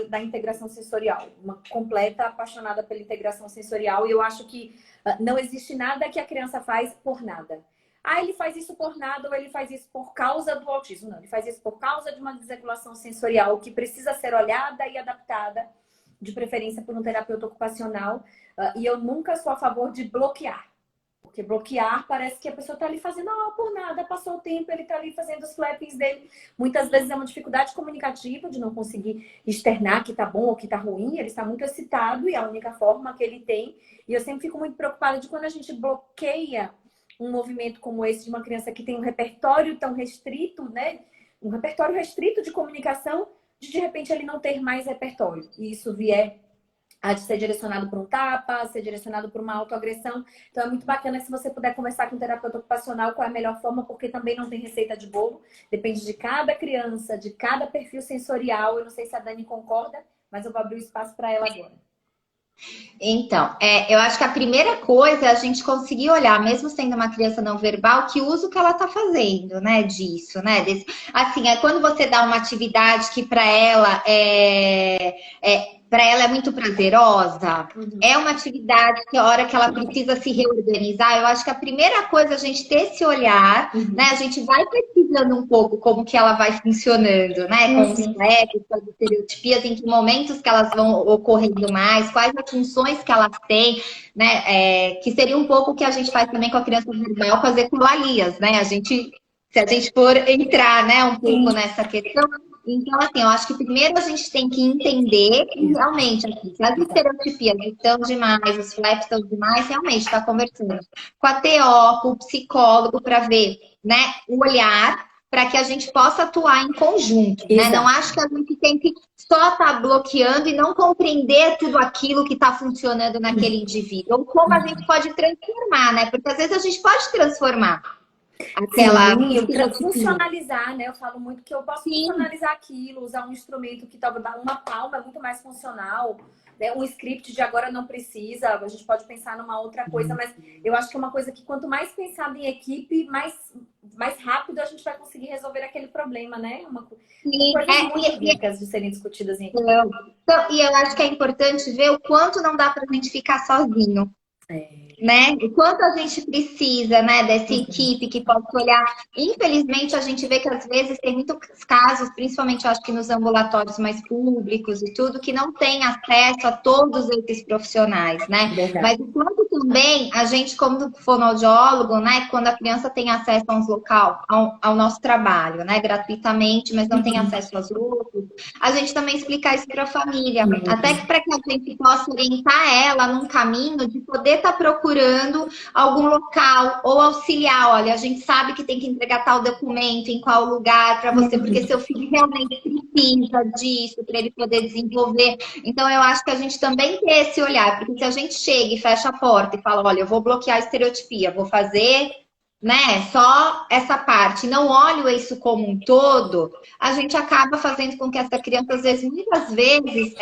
da integração sensorial, uma completa apaixonada pela integração sensorial, e eu acho que não existe nada que a criança faz por nada. Ah, ele faz isso por nada, ou ele faz isso por causa do autismo. Não, ele faz isso por causa de uma desregulação sensorial que precisa ser olhada e adaptada, de preferência por um terapeuta ocupacional, e eu nunca sou a favor de bloquear. Porque bloquear parece que a pessoa está ali fazendo por nada, passou o tempo, ele está ali fazendo os flappings dele. Muitas vezes é uma dificuldade comunicativa de não conseguir externar que está bom ou que está ruim. Ele está muito excitado e é a única forma que ele tem. E eu sempre fico muito preocupada de quando a gente bloqueia um movimento como esse de uma criança que tem um repertório tão restrito, né? Um repertório restrito de comunicação, de repente ele não ter mais repertório. E isso vier a ser direcionado por um tapa, ser direcionado por uma autoagressão. Então é muito bacana que se você puder conversar com um terapeuta ocupacional qual é a melhor forma, porque também não tem receita de bolo. Depende de cada criança, de cada perfil sensorial. Eu não sei se a Dani concorda, mas eu vou abrir o espaço para ela agora. Então, eu acho que a primeira coisa é a gente conseguir olhar, mesmo sendo uma criança não verbal, que uso que ela está fazendo, né, disso, né? Assim, é quando você dá uma atividade que para ela para ela é muito prazerosa, é uma atividade que a hora que ela precisa se reorganizar, eu acho que a primeira coisa é a gente ter esse olhar, né? A gente vai pesquisando um pouco como que ela vai funcionando, né? Com os flags, com as estereotipias, em que momentos que elas vão ocorrendo mais, quais as funções que elas têm, né? Que seria um pouco o que a gente faz também com a criança verbal, com as ecolalias, né? Se a gente for entrar, né, um pouco nessa questão, então, assim, eu acho que primeiro a gente tem que entender que realmente, assim, se as estereotipias estão demais, os flaps estão demais, realmente está conversando com a TO, com o psicólogo, para ver, né, o olhar, para que a gente possa atuar em conjunto, né? Não acho que a gente tem que só estar bloqueando e não compreender tudo aquilo que está funcionando naquele indivíduo, ou como a gente pode transformar, né? Porque às vezes a gente pode transformar aquela funcionalizar, né? Eu falo muito que eu posso funcionalizar aquilo, usar um instrumento que talvez uma palma é muito mais funcional, né? Um script de agora não precisa, a gente pode pensar numa outra coisa, mas eu acho que é uma coisa que quanto mais pensado em equipe, mais rápido a gente vai conseguir resolver aquele problema, né? Coisas muito ricas de serem discutidas em equipe. Então, e eu acho que é importante ver o quanto não dá pra gente ficar sozinho. Né? O quanto a gente precisa, né, dessa equipe que pode olhar. Infelizmente, a gente vê que às vezes tem muitos casos, principalmente eu acho que nos ambulatórios mais públicos e tudo, que não tem acesso a todos esses profissionais, né? Mas o quanto também a gente, como fonoaudiólogo, né, quando a criança tem acesso a um local, ao nosso trabalho, né, gratuitamente, mas não tem acesso aos outros, a gente também explicar isso para a família, até que para que a gente possa orientar ela num caminho de poder estar procurando algum local ou auxiliar. Olha, a gente sabe que tem que entregar tal documento em qual lugar para você, porque seu filho realmente precisa disso para ele poder desenvolver. Então, eu acho que a gente também tem esse olhar, porque se a gente chega e fecha a porta e fala, olha, eu vou bloquear a estereotipia, vou fazer, né, só essa parte, não olho isso como um todo, a gente acaba fazendo com que essa criança, às vezes, muitas vezes,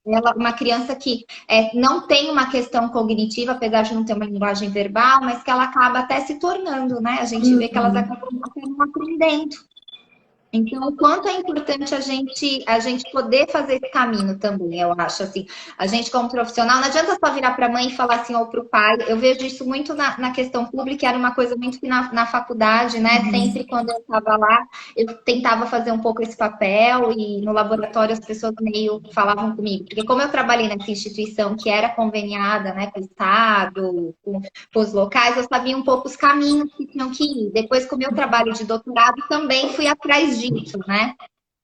ela, uma criança que não tem uma questão cognitiva, apesar de não ter uma linguagem verbal, mas que ela acaba até se tornando, né? A gente vê que elas acabam não aprendendo. Então, o quanto é importante a gente poder fazer esse caminho também, eu acho, assim. A gente, como profissional, não adianta só virar para a mãe e falar assim, ou para o pai. Eu vejo isso muito na questão pública, era uma coisa muito que na faculdade, né? Sempre quando eu estava lá, eu tentava fazer um pouco esse papel e no laboratório as pessoas meio falavam comigo. Porque como eu trabalhei nessa instituição que era conveniada, né, com o Estado, com os locais, eu sabia um pouco os caminhos que tinham que ir. Depois, com o meu trabalho de doutorado, também fui atrás disso, né?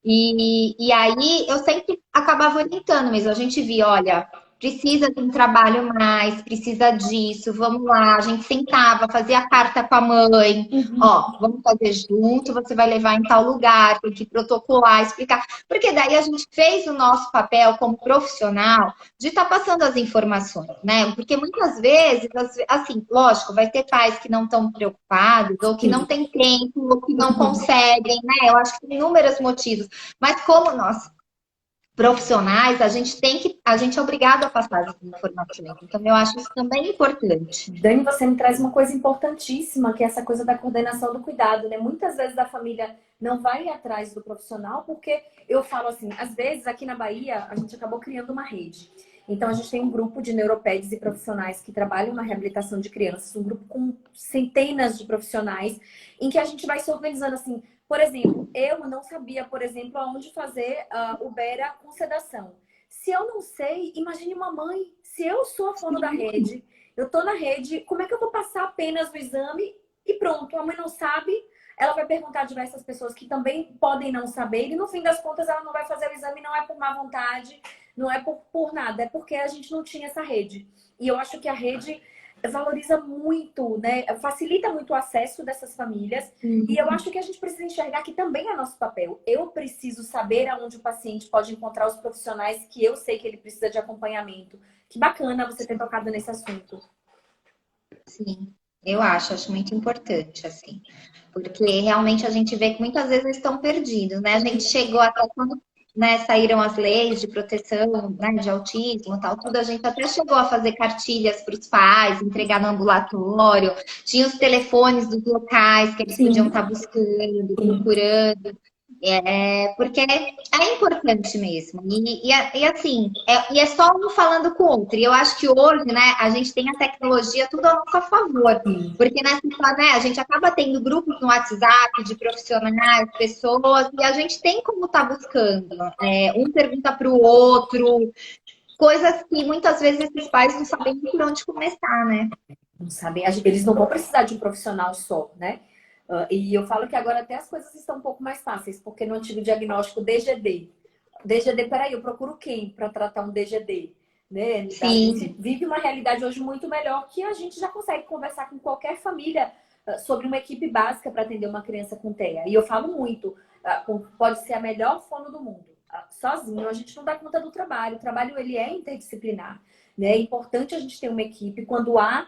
E aí eu sempre acabava orientando mesmo. A gente via, olha, precisa de um trabalho mais, precisa disso, vamos lá. A gente sentava, fazia a carta com a mãe, ó, vamos fazer junto, você vai levar em tal lugar, tem que protocolar, explicar. Porque daí a gente fez o nosso papel como profissional de estar passando as informações, né? Porque muitas vezes, assim, lógico, vai ter pais que não estão preocupados, ou que não têm tempo, ou que não conseguem, né? Eu acho que tem inúmeros motivos. Mas como nós profissionais, a gente é obrigado a passar as informações. Então, eu acho isso também importante. Dani, você me traz uma coisa importantíssima, que é essa coisa da coordenação do cuidado, né? Muitas vezes a família não vai atrás do profissional, porque eu falo assim, às vezes aqui na Bahia, a gente acabou criando uma rede. Então, a gente tem um grupo de neuropeds e profissionais que trabalham na reabilitação de crianças, um grupo com centenas de profissionais, em que a gente vai se organizando assim. Por exemplo, eu não sabia, por exemplo, aonde fazer o Bera com sedação. Se eu não sei, imagine uma mãe. Se eu sou a fono da rede, eu tô na rede, como é que eu vou passar apenas o exame e pronto? A mãe não sabe, ela vai perguntar a diversas pessoas que também podem não saber e no fim das contas ela não vai fazer o exame, não é por má vontade, não é por nada, é porque a gente não tinha essa rede. E eu acho que a rede valoriza muito, né? Facilita muito o acesso dessas famílias. E eu acho que a gente precisa enxergar que também é nosso papel. Eu preciso saber aonde o paciente pode encontrar os profissionais que eu sei que ele precisa de acompanhamento. Que bacana você ter tocado nesse assunto. Sim, eu acho muito importante, assim. Porque realmente a gente vê que muitas vezes eles estão perdidos, né? A gente chegou até quando, né, saíram as leis de proteção, né, de autismo e tal, tudo, a gente até chegou a fazer cartilhas para os pais, entregar no ambulatório, tinha os telefones dos locais que eles podiam estar buscando, procurando. Porque é importante mesmo. E assim, e é só um falando com o outro. E eu acho que hoje, né, a gente tem a tecnologia tudo a nosso favor. Sim. Porque né, a gente acaba tendo grupos no WhatsApp de profissionais, pessoas, e a gente tem como estar buscando. Um pergunta para o outro, coisas que muitas vezes esses pais não sabem por onde começar, né? Não sabem, eles não vão precisar de um profissional só, né? E eu falo que agora até as coisas estão um pouco mais fáceis, porque no antigo diagnóstico DGD, peraí, eu procuro quem para tratar um DGD? Né? A gente Sim. vive uma realidade hoje muito melhor que a gente já consegue conversar com qualquer família sobre uma equipe básica para atender uma criança com TEA. E eu falo muito, pode ser a melhor fono do mundo. Sozinho a gente não dá conta do trabalho. O trabalho ele é interdisciplinar. Né? É importante a gente ter uma equipe quando há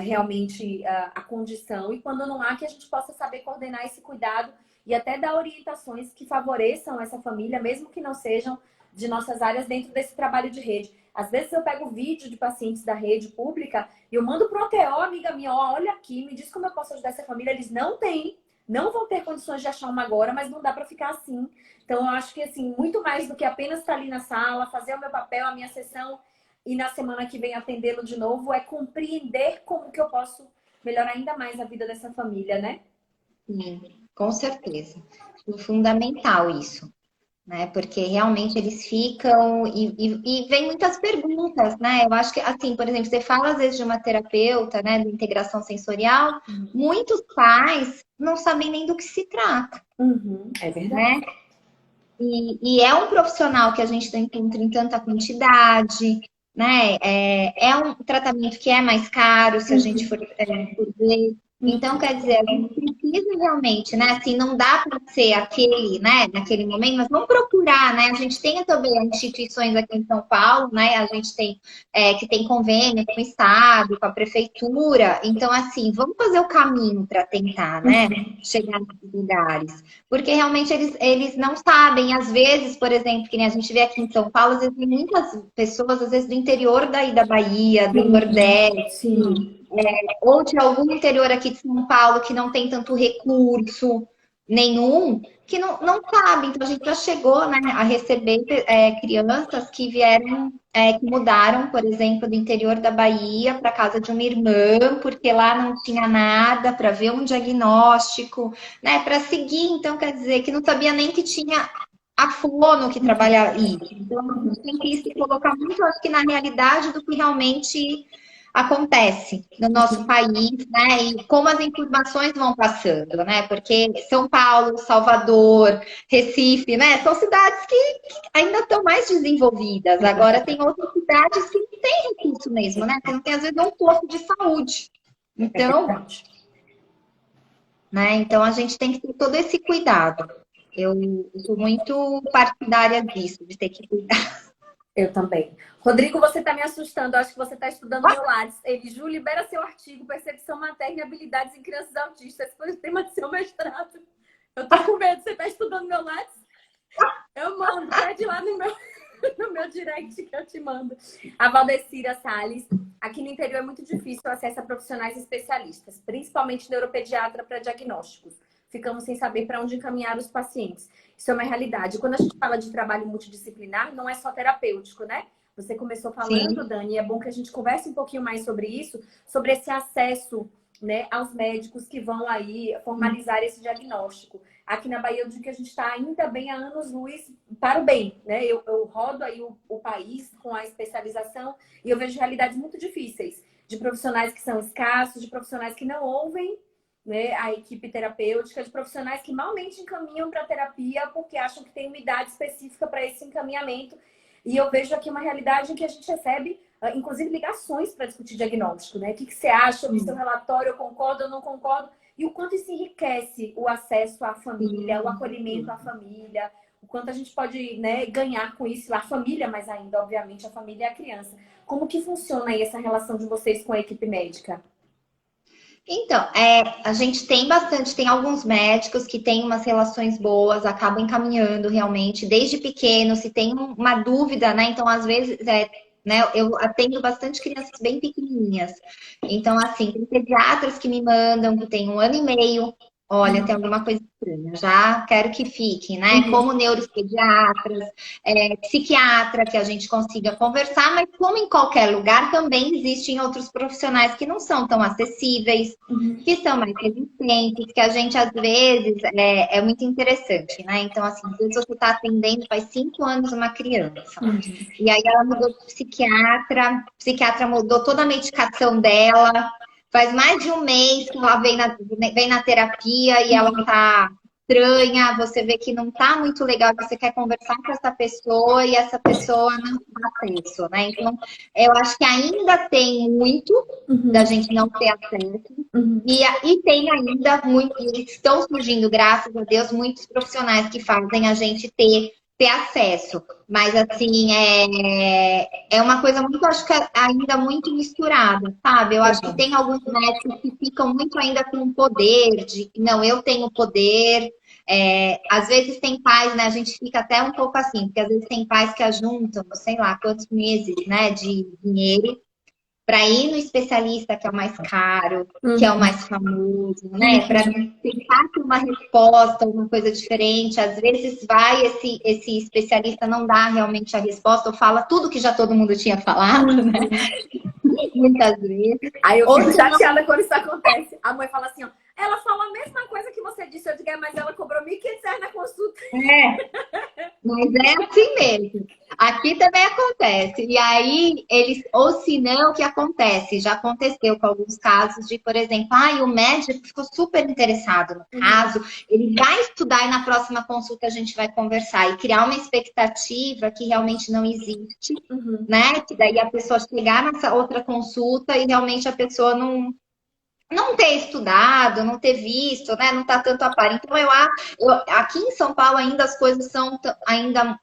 realmente a condição e quando não há, que a gente possa saber coordenar esse cuidado e até dar orientações que favoreçam essa família, mesmo que não sejam de nossas áreas dentro desse trabalho de rede. Às vezes eu pego vídeo de pacientes da rede pública e eu mando para o TO, amiga minha, olha aqui, me diz como eu posso ajudar essa família. Eles não têm, não vão ter condições de achar uma agora, mas não dá para ficar assim. Então eu acho que assim, muito mais do que apenas estar ali na sala, fazer o meu papel, a minha sessão, e na semana que vem atendê-lo de novo, é compreender como que eu posso melhorar ainda mais a vida dessa família, né? Sim, com certeza. Fundamental isso, né? Porque realmente eles ficam e vem muitas perguntas, né? Eu acho que, assim, por exemplo, você fala às vezes de uma terapeuta, né, de integração sensorial, muitos pais não sabem nem do que se trata, É verdade. né? E é um profissional que a gente não encontra em tanta quantidade, né? É um tratamento que é mais caro se a gente for ver. Então, quer dizer, a gente precisa realmente, né? Assim, não dá para ser aquele, né, naquele momento, mas vamos procurar, né? A gente tem também instituições aqui em São Paulo, né? A gente tem que tem convênio com o Estado, com a prefeitura. Então, assim, vamos fazer o caminho para tentar, né? Chegar nesses lugares. Porque realmente eles não sabem, às vezes, por exemplo, que nem a gente vê aqui em São Paulo, às vezes tem muitas pessoas, às vezes, do interior daí da Bahia, do Nordeste, Sim. ou de algum interior aqui de São Paulo que não tem tanto recurso nenhum, que não sabe. Então, a gente já chegou, né, a receber crianças que vieram, que mudaram, por exemplo, do interior da Bahia para casa de uma irmã, porque lá não tinha nada para ver um diagnóstico, né, para seguir. Então, quer dizer, que não sabia nem que tinha a fono que trabalha aí. Então, a gente tem que se colocar muito, acho que, na realidade do que realmente acontece no nosso país, né? E como as informações vão passando, né? Porque São Paulo, Salvador, Recife, né? São cidades que ainda estão mais desenvolvidas. Agora tem outras cidades que não têm recurso mesmo, né? Que não tem, às vezes, um posto de saúde. Então, né? Então a gente tem que ter todo esse cuidado. Eu sou muito partidária disso, de ter que cuidar. Eu também. Rodrigo, você está me assustando. Eu acho que você está estudando meu Lattes. Ele, Ju, libera seu artigo, Percepção Materna e Habilidades em Crianças Autistas. Esse foi o tema do seu mestrado. Eu tô com medo. Você está estudando meu Lattes? Eu mando. Pede lá no meu direct que eu te mando. A Valdecira Salles. Aqui no interior é muito difícil o acesso a profissionais especialistas, principalmente neuropediatra para diagnósticos. Ficamos sem saber para onde encaminhar os pacientes. Isso é uma realidade. Quando a gente fala de trabalho multidisciplinar, não é só terapêutico, né? Você começou falando, Sim. Dani, e é bom que a gente converse um pouquinho mais sobre isso, sobre esse acesso, né, aos médicos que vão aí formalizar esse diagnóstico. Aqui na Bahia, eu digo que a gente está ainda bem a anos-luz para o bem, né? Eu rodo aí o país com a especialização e eu vejo realidades muito difíceis de profissionais que são escassos, de profissionais que não ouvem, né, a equipe terapêutica, de profissionais que malmente encaminham para terapia porque acham que tem uma idade específica para esse encaminhamento. E eu vejo aqui uma realidade em que a gente recebe, inclusive, ligações para discutir diagnóstico, né? O que você acha? Eu vi seu relatório, eu concordo, eu não concordo. E o quanto isso enriquece o acesso à família, o acolhimento à família, o quanto a gente pode, né, ganhar com isso, a família, mas ainda, obviamente, a família e a criança. Como que funciona aí essa relação de vocês com a equipe médica? Então, a gente tem bastante, tem alguns médicos que têm umas relações boas, acabam encaminhando realmente, desde pequeno, se tem uma dúvida, né? Então, às vezes, né, eu atendo bastante crianças bem pequenininhas. Então, assim, tem pediatras que me mandam, que tem 1 ano e meio, olha, tem alguma coisa estranha, já quero que fique, né? Como neuropediatras, psiquiatra, que a gente consiga conversar, mas como em qualquer lugar, também existem outros profissionais que não são tão acessíveis, que são mais resistentes, que a gente, às vezes, é muito interessante, né? Então, assim, às vezes você está atendendo faz 5 anos uma criança, e aí ela mudou de psiquiatra, o psiquiatra mudou toda a medicação dela, faz mais de um mês que ela vem na terapia e ela tá estranha, você vê que não tá muito legal, você quer conversar com essa pessoa e essa pessoa não tem acesso, né? Então, eu acho que ainda tem muito da gente não ter acesso. E tem ainda muito, e estão surgindo, graças a Deus, muitos profissionais que fazem a gente ter acesso. Mas, assim, é uma coisa muito, acho que ainda muito misturada, sabe? Eu acho que tem alguns médicos que ficam muito ainda com o poder de, não, eu tenho poder. Às vezes tem pais, né? A gente fica até um pouco assim, porque às vezes tem pais que ajuntam, sei lá, quantos meses, né, de dinheiro para ir no especialista que é o mais caro, que é o mais famoso, né? Para tentar ter uma resposta, uma coisa diferente. Às vezes vai, esse especialista não dá realmente a resposta, ou fala tudo que já todo mundo tinha falado, né? Muitas vezes. Aí eu fico chateada quando isso acontece. A mãe fala assim, ó, ela fala a mesma coisa que você disse, eu digo, mas ela cobrou R$ 1.500 na consulta. Mas é assim mesmo. Aqui também acontece. E aí, ou se não, o que acontece? Já aconteceu com alguns casos de, por exemplo, o médico ficou super interessado no caso, ele vai estudar e na próxima consulta a gente vai conversar e criar uma expectativa que realmente não existe, né? Que daí a pessoa chegar nessa outra consulta e realmente a pessoa não ter estudado, não ter visto, né? Não tá tanto a par. Então, aqui em São Paulo ainda as coisas são ainda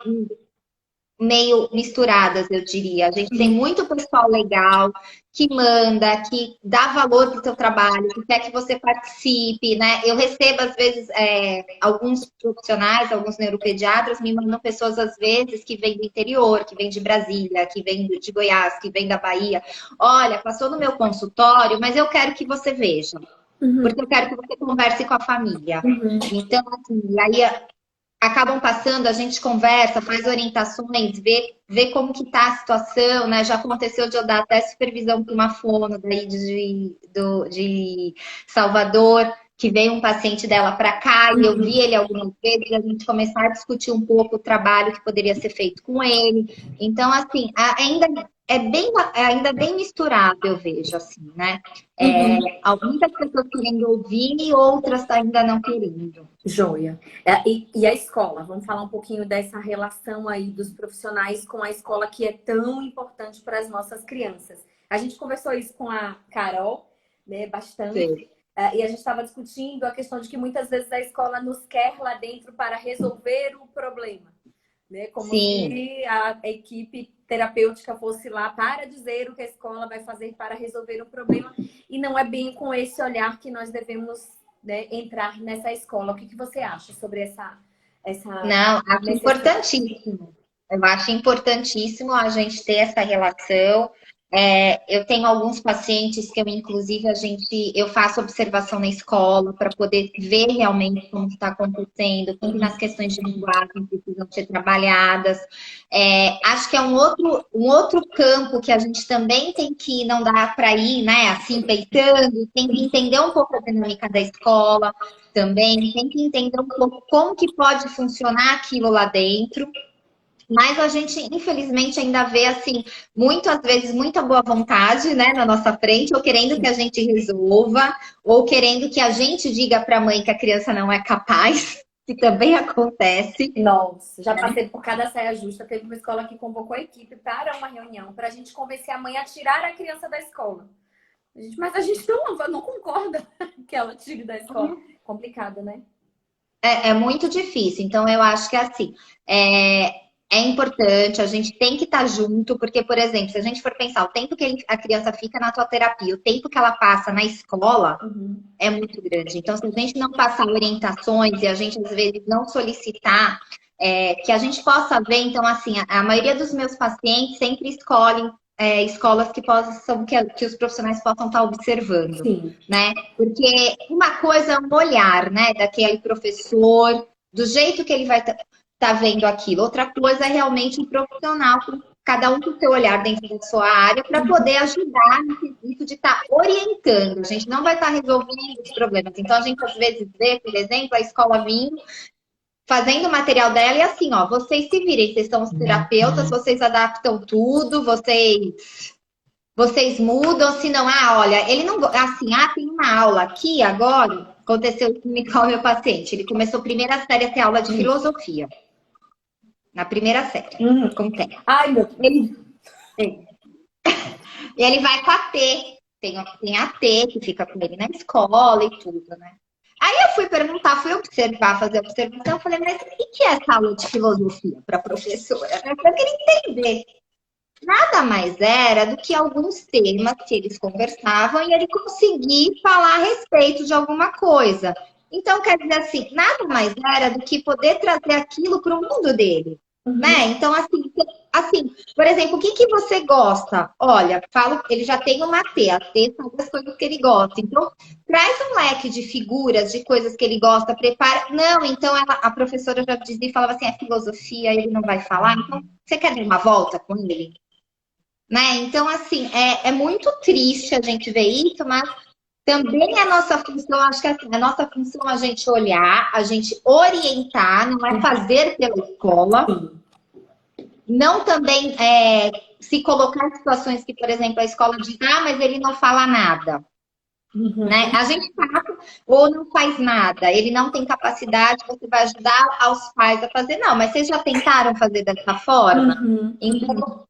meio misturadas, eu diria. A gente tem muito pessoal legal que manda, que dá valor para o seu trabalho, que quer que você participe, né? Eu recebo, às vezes, alguns profissionais, alguns neuropediatras me mandam pessoas, às vezes, que vêm do interior, que vêm de Brasília, que vêm de Goiás, que vêm da Bahia. Olha, passou no meu consultório, mas eu quero que você veja. Porque eu quero que você converse com a família. Então, assim, aí acabam passando, a gente conversa, faz orientações, vê como que tá a situação, né? Já aconteceu de eu dar até supervisão para uma fono daí de Salvador, que veio um paciente dela para cá, e eu vi ele algumas vezes, a gente começar a discutir um pouco o trabalho que poderia ser feito com ele. Então, assim, ainda bem misturado, eu vejo, assim, né? Muitas pessoas querendo ouvir e outras ainda não querendo. Joia. E a escola? Vamos falar um pouquinho dessa relação aí dos profissionais com a escola que é tão importante para as nossas crianças. A gente conversou isso com a Carol, né, bastante. E a gente estava discutindo a questão de que muitas vezes a escola nos quer lá dentro para resolver o problema. Né? Como se a equipe terapêutica fosse lá para dizer o que a escola vai fazer para resolver o problema. E não é bem com esse olhar que nós devemos, né, entrar nessa escola. O que você acha sobre essa Não, acho importantíssimo. Eu acho importantíssimo a gente ter essa relação. Eu tenho alguns pacientes que inclusive, eu faço observação na escola para poder ver realmente como está acontecendo, como nas questões de linguagem precisam ser trabalhadas. Acho que é um outro campo que a gente também tem que não dá para ir, né, assim, peitando, tem que entender um pouco a dinâmica da escola também, tem que entender um pouco como que pode funcionar aquilo lá dentro. Mas a gente, infelizmente, ainda vê, assim, às vezes, muita boa vontade, né, na nossa frente, ou querendo que a gente resolva, ou querendo que a gente diga para a mãe que a criança não é capaz, que também acontece. Nossa, já passei por cada saia justa. Teve uma escola que convocou a equipe para uma reunião, para a gente convencer a mãe a tirar a criança da escola. Mas a gente não concorda que ela tire da escola. Complicado, né? É muito difícil. Então, eu acho que, assim, é importante, a gente tem que estar junto, porque, por exemplo, se a gente for pensar o tempo que a criança fica na tua terapia, o tempo que ela passa na escola é muito grande. Então, se a gente não passar orientações e a gente, às vezes, não solicitar, que a gente possa ver, então, assim, a maioria dos meus pacientes sempre escolhem escolas que possam, que os profissionais possam estar observando, Sim. né? Porque uma coisa é um olhar, né, daquele professor, do jeito que ele vai tá vendo aquilo. Outra coisa é realmente um profissional, cada um com o seu olhar dentro da sua área, para poder ajudar no quesito de estar orientando. A gente não vai estar resolvendo os problemas. Então, a gente às vezes vê, por exemplo, a escola vindo, fazendo o material dela e assim, ó, vocês se virem, vocês são os terapeutas, vocês adaptam tudo, vocês mudam, se não, olha, ele não, assim, tem uma aula aqui agora, aconteceu com o meu paciente, ele começou a primeira série a ter aula de filosofia, na primeira série, com tempo. Ai, meu Deus. Ele vai com a T, tem a T que fica com ele na escola e tudo, né? Aí eu fui perguntar, fui observar, fazer observação, eu falei, mas o que é essa aula de filosofia para a professora? Eu queria entender. Nada mais era do que alguns temas que eles conversavam e ele conseguir falar a respeito de alguma coisa. Então, quer dizer assim, nada mais era do que poder trazer aquilo para o mundo dele. Né? Então, assim, por exemplo, o que você gosta? Olha, ele já tem uma T, a T são as coisas que ele gosta. Então, traz um leque de figuras, de coisas que ele gosta, prepara. Não, então a professora já dizia, falava assim, é filosofia, ele não vai falar, então você quer dar uma volta com ele? Né? Então, assim, é muito triste a gente ver isso, mas também a nossa função, acho que assim, a nossa função é a gente olhar, a gente orientar, não é fazer pela escola. Não também se colocar em situações que, por exemplo, a escola diz, mas ele não fala nada. Né? A gente passa ou não faz nada, ele não tem capacidade, você vai ajudar aos pais a fazer. Não, mas vocês já tentaram fazer dessa forma? Então,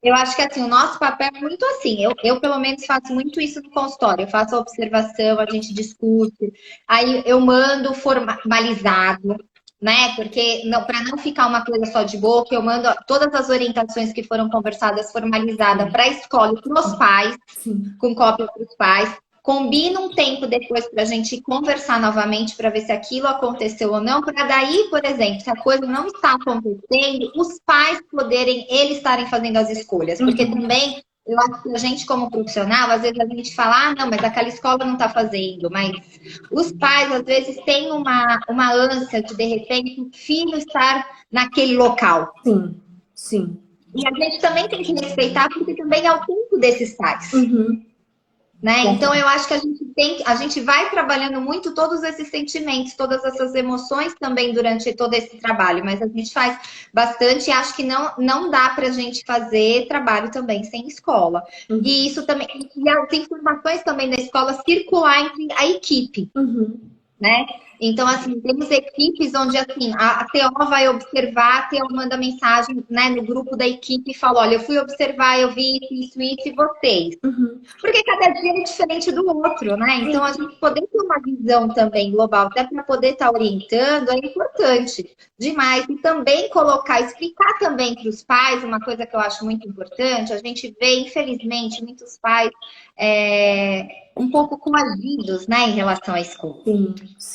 eu acho que assim, o nosso papel é muito assim. Eu pelo menos faço muito isso no consultório. Eu faço a observação, a gente discute, aí eu mando formalizado, né? Porque para não ficar uma coisa só de boca, eu mando todas as orientações que foram conversadas formalizadas para a escola e para os pais, com cópia para os pais. Combina um tempo depois para a gente conversar novamente para ver se aquilo aconteceu ou não, para daí, por exemplo, se a coisa não está acontecendo, os pais poderem, eles estarem fazendo as escolhas. Porque também, eu acho que a gente como profissional, às vezes a gente fala, não, mas aquela escola não está fazendo. Mas os pais, às vezes, têm uma ânsia de repente, o filho estar naquele local. Sim. E a gente também tem que respeitar, porque também é o tempo desses pais. Né? Então, eu acho que a gente vai trabalhando muito todos esses sentimentos, todas essas emoções também durante todo esse trabalho, mas a gente faz bastante e acho que não dá para a gente fazer trabalho também sem escola. E isso também, e as informações também da escola circular entre a equipe. Né? Então, assim, temos equipes onde, assim, a TO vai observar, a TO manda mensagem, né, no grupo da equipe e fala, olha, eu fui observar, eu vi isso, e vocês? Porque cada dia é diferente do outro, né? Então, a gente poder ter uma visão também global, até para poder estar orientando, é importante demais. E também explicar também para os pais, uma coisa que eu acho muito importante, a gente vê, infelizmente, muitos pais um pouco coagidos, né, em relação à escola.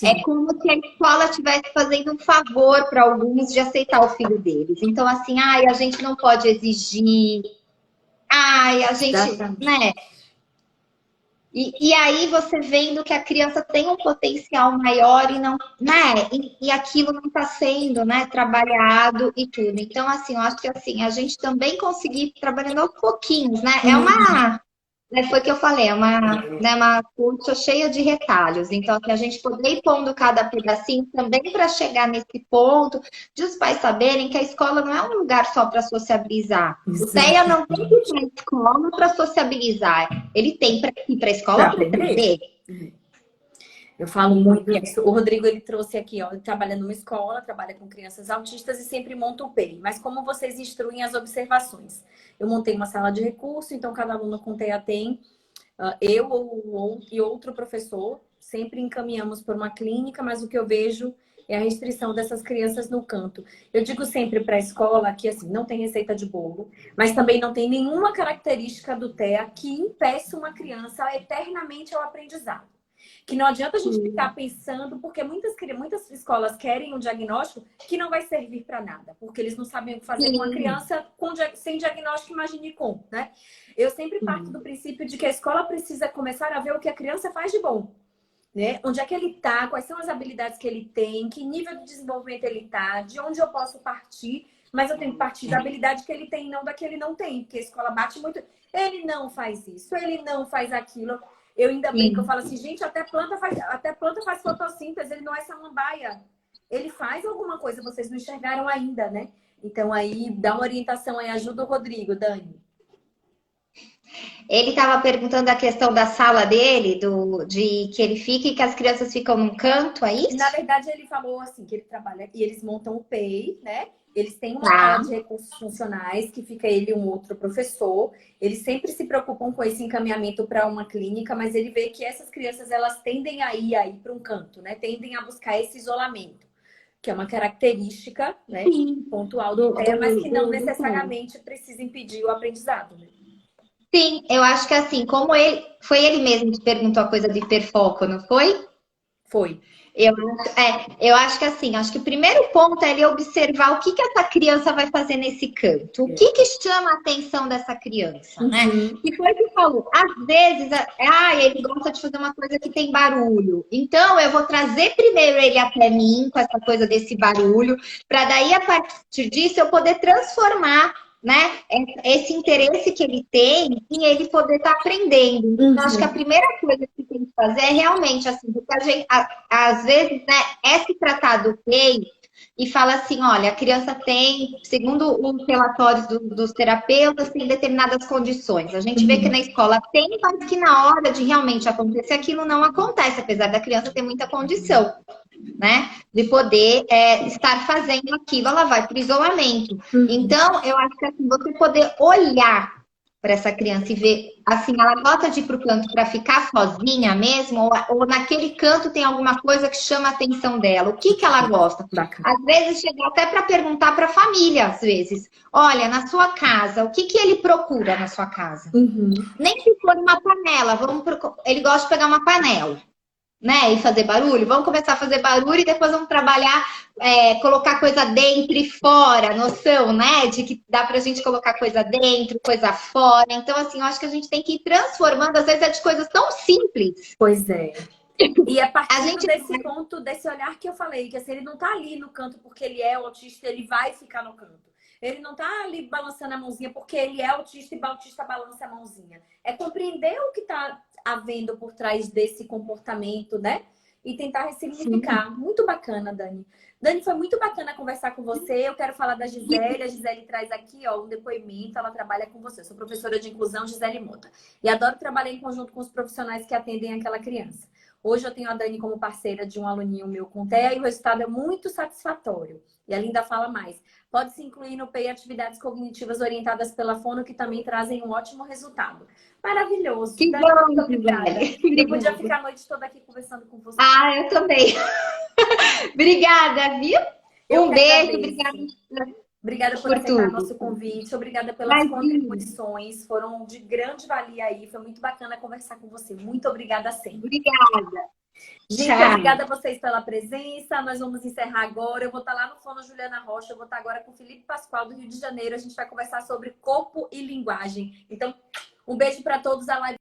É como se a escola estivesse fazendo um favor para alguns de aceitar o filho deles. Então, assim, a gente não pode exigir, a gente, né? E aí você vendo que a criança tem um potencial maior e não, né? E aquilo não está sendo, né, trabalhado e tudo. Então, assim, eu acho que assim, a gente também conseguir trabalhando aos pouquinhos, né? Foi o que eu falei, é uma curso cheia de retalhos. Então, que a gente poder ir pondo cada pedacinho também para chegar nesse ponto de os pais saberem que a escola não é um lugar só para sociabilizar. O TEA não tem que ir para a escola para sociabilizar. Ele tem para ir para a escola para aprender. Eu falo muito isso. O Rodrigo, ele trouxe aqui, ó, ele trabalha numa escola, trabalha com crianças autistas e sempre monta o PEI. Mas como vocês instruem as observações? Eu montei uma sala de recurso, então cada aluno com TEA tem. Eu e outro professor sempre encaminhamos por uma clínica, mas o que eu vejo é a restrição dessas crianças no canto. Eu digo sempre para a escola que assim, não tem receita de bolo, mas também não tem nenhuma característica do TEA que impeça uma criança eternamente ao aprendizado. Que não adianta a gente ficar pensando, porque muitas escolas querem um diagnóstico que não vai servir para nada, porque eles não sabem o que fazer com a criança sem diagnóstico, imagine com, né? Eu sempre parto do princípio de que a escola precisa começar a ver o que a criança faz de bom, né? Onde é que ele tá, quais são as habilidades que ele tem, que nível de desenvolvimento ele tá, de onde eu posso partir, mas eu tenho que partir da habilidade que ele tem, não da que ele não tem, porque a escola bate muito. Ele não faz isso, ele não faz aquilo. Eu ainda brinco, eu falo assim, gente, até planta faz fotossíntese, ele não é samambaia. Ele faz alguma coisa, vocês não enxergaram ainda, né? Então aí, dá uma orientação aí, ajuda o Rodrigo, Dani. Ele estava perguntando a questão da sala dele, de que ele fica e que as crianças ficam num canto, é isso? Na verdade, ele falou assim, que ele trabalha e eles montam o PEI, né? Eles têm uma sala de recursos funcionais que fica ele e um outro professor. Eles sempre se preocupam com esse encaminhamento para uma clínica, mas ele vê que essas crianças elas tendem a ir aí para um canto, né? Tendem a buscar esse isolamento, que é uma característica, né, pontual do PEI, mas que não necessariamente precisa impedir o aprendizado, né? Sim, eu acho que assim, como foi ele mesmo que perguntou a coisa do hiperfoco, não foi? Foi. Eu acho que assim, acho que o primeiro ponto é ele observar o que essa criança vai fazer nesse canto. O que chama a atenção dessa criança, né? E foi o que falou. Às vezes, ele gosta de fazer uma coisa que tem barulho. Então, eu vou trazer primeiro ele até mim com essa coisa desse barulho, para daí, a partir disso, eu poder transformar, né, esse interesse que ele tem em ele poder estar aprendendo. Então, acho que a primeira coisa que tem que fazer é realmente assim, porque a gente, às vezes, né, é se tratar do PEI e fala assim, olha, a criança tem, segundo os relatórios dos terapeutas, tem determinadas condições. A gente vê que na escola tem, mas que na hora de realmente acontecer, aquilo não acontece, apesar da criança ter muita condição, né? De poder estar fazendo aquilo, ela vai para o isolamento. Então, eu acho que assim, você poder olhar para essa criança e ver, assim, ela gosta de ir para o canto para ficar sozinha mesmo, ou naquele canto tem alguma coisa que chama a atenção dela. O que ela gosta? Às vezes, chega até para perguntar para a família, às vezes. Olha, na sua casa, o que ele procura na sua casa? Nem se for uma panela, ele gosta de pegar uma panela, né, e fazer barulho, vamos começar a fazer barulho e depois vamos trabalhar, colocar coisa dentro e fora, noção, né, de que dá pra gente colocar coisa dentro, coisa fora. Então, assim, eu acho que a gente tem que ir transformando, às vezes é de coisas tão simples. Pois é. E a partir desse ponto, desse olhar que eu falei, que assim, ele não tá ali no canto porque ele é autista, ele vai ficar no canto. Ele não tá ali balançando a mãozinha porque ele é autista e o autista balança a mãozinha. É compreender o que tá havendo por trás desse comportamento, né? E tentar ressignificar. Muito bacana, Dani. Dani, foi muito bacana conversar com você. Eu quero falar da Gisele. A Gisele traz aqui, ó, um depoimento. Ela trabalha com você. Eu sou professora de inclusão, Gisele Mota. E adoro trabalhar em conjunto com os profissionais que atendem aquela criança. Hoje eu tenho a Dani como parceira de um aluninho meu com TEA e o resultado é muito satisfatório. E a Linda fala mais. Pode-se incluir no PEI atividades cognitivas orientadas pela fono que também trazem um ótimo resultado. Maravilhoso. Que Dani, bom, muito obrigada. Eu podia ficar a noite toda aqui conversando com você. Ah, eu também. Obrigada, viu? Um beijo, obrigada. Obrigada por aceitar nosso convite. Obrigada pelas contribuições. Foram de grande valia aí. Foi muito bacana conversar com você. Muito obrigada sempre. Obrigada. Gente, obrigada a vocês pela presença. Nós vamos encerrar agora. Eu vou estar lá no Fono Juliana Rocha. Eu vou estar agora com o Felipe Pascoal, do Rio de Janeiro. A gente vai conversar sobre corpo e linguagem. Então, um beijo para todos. A live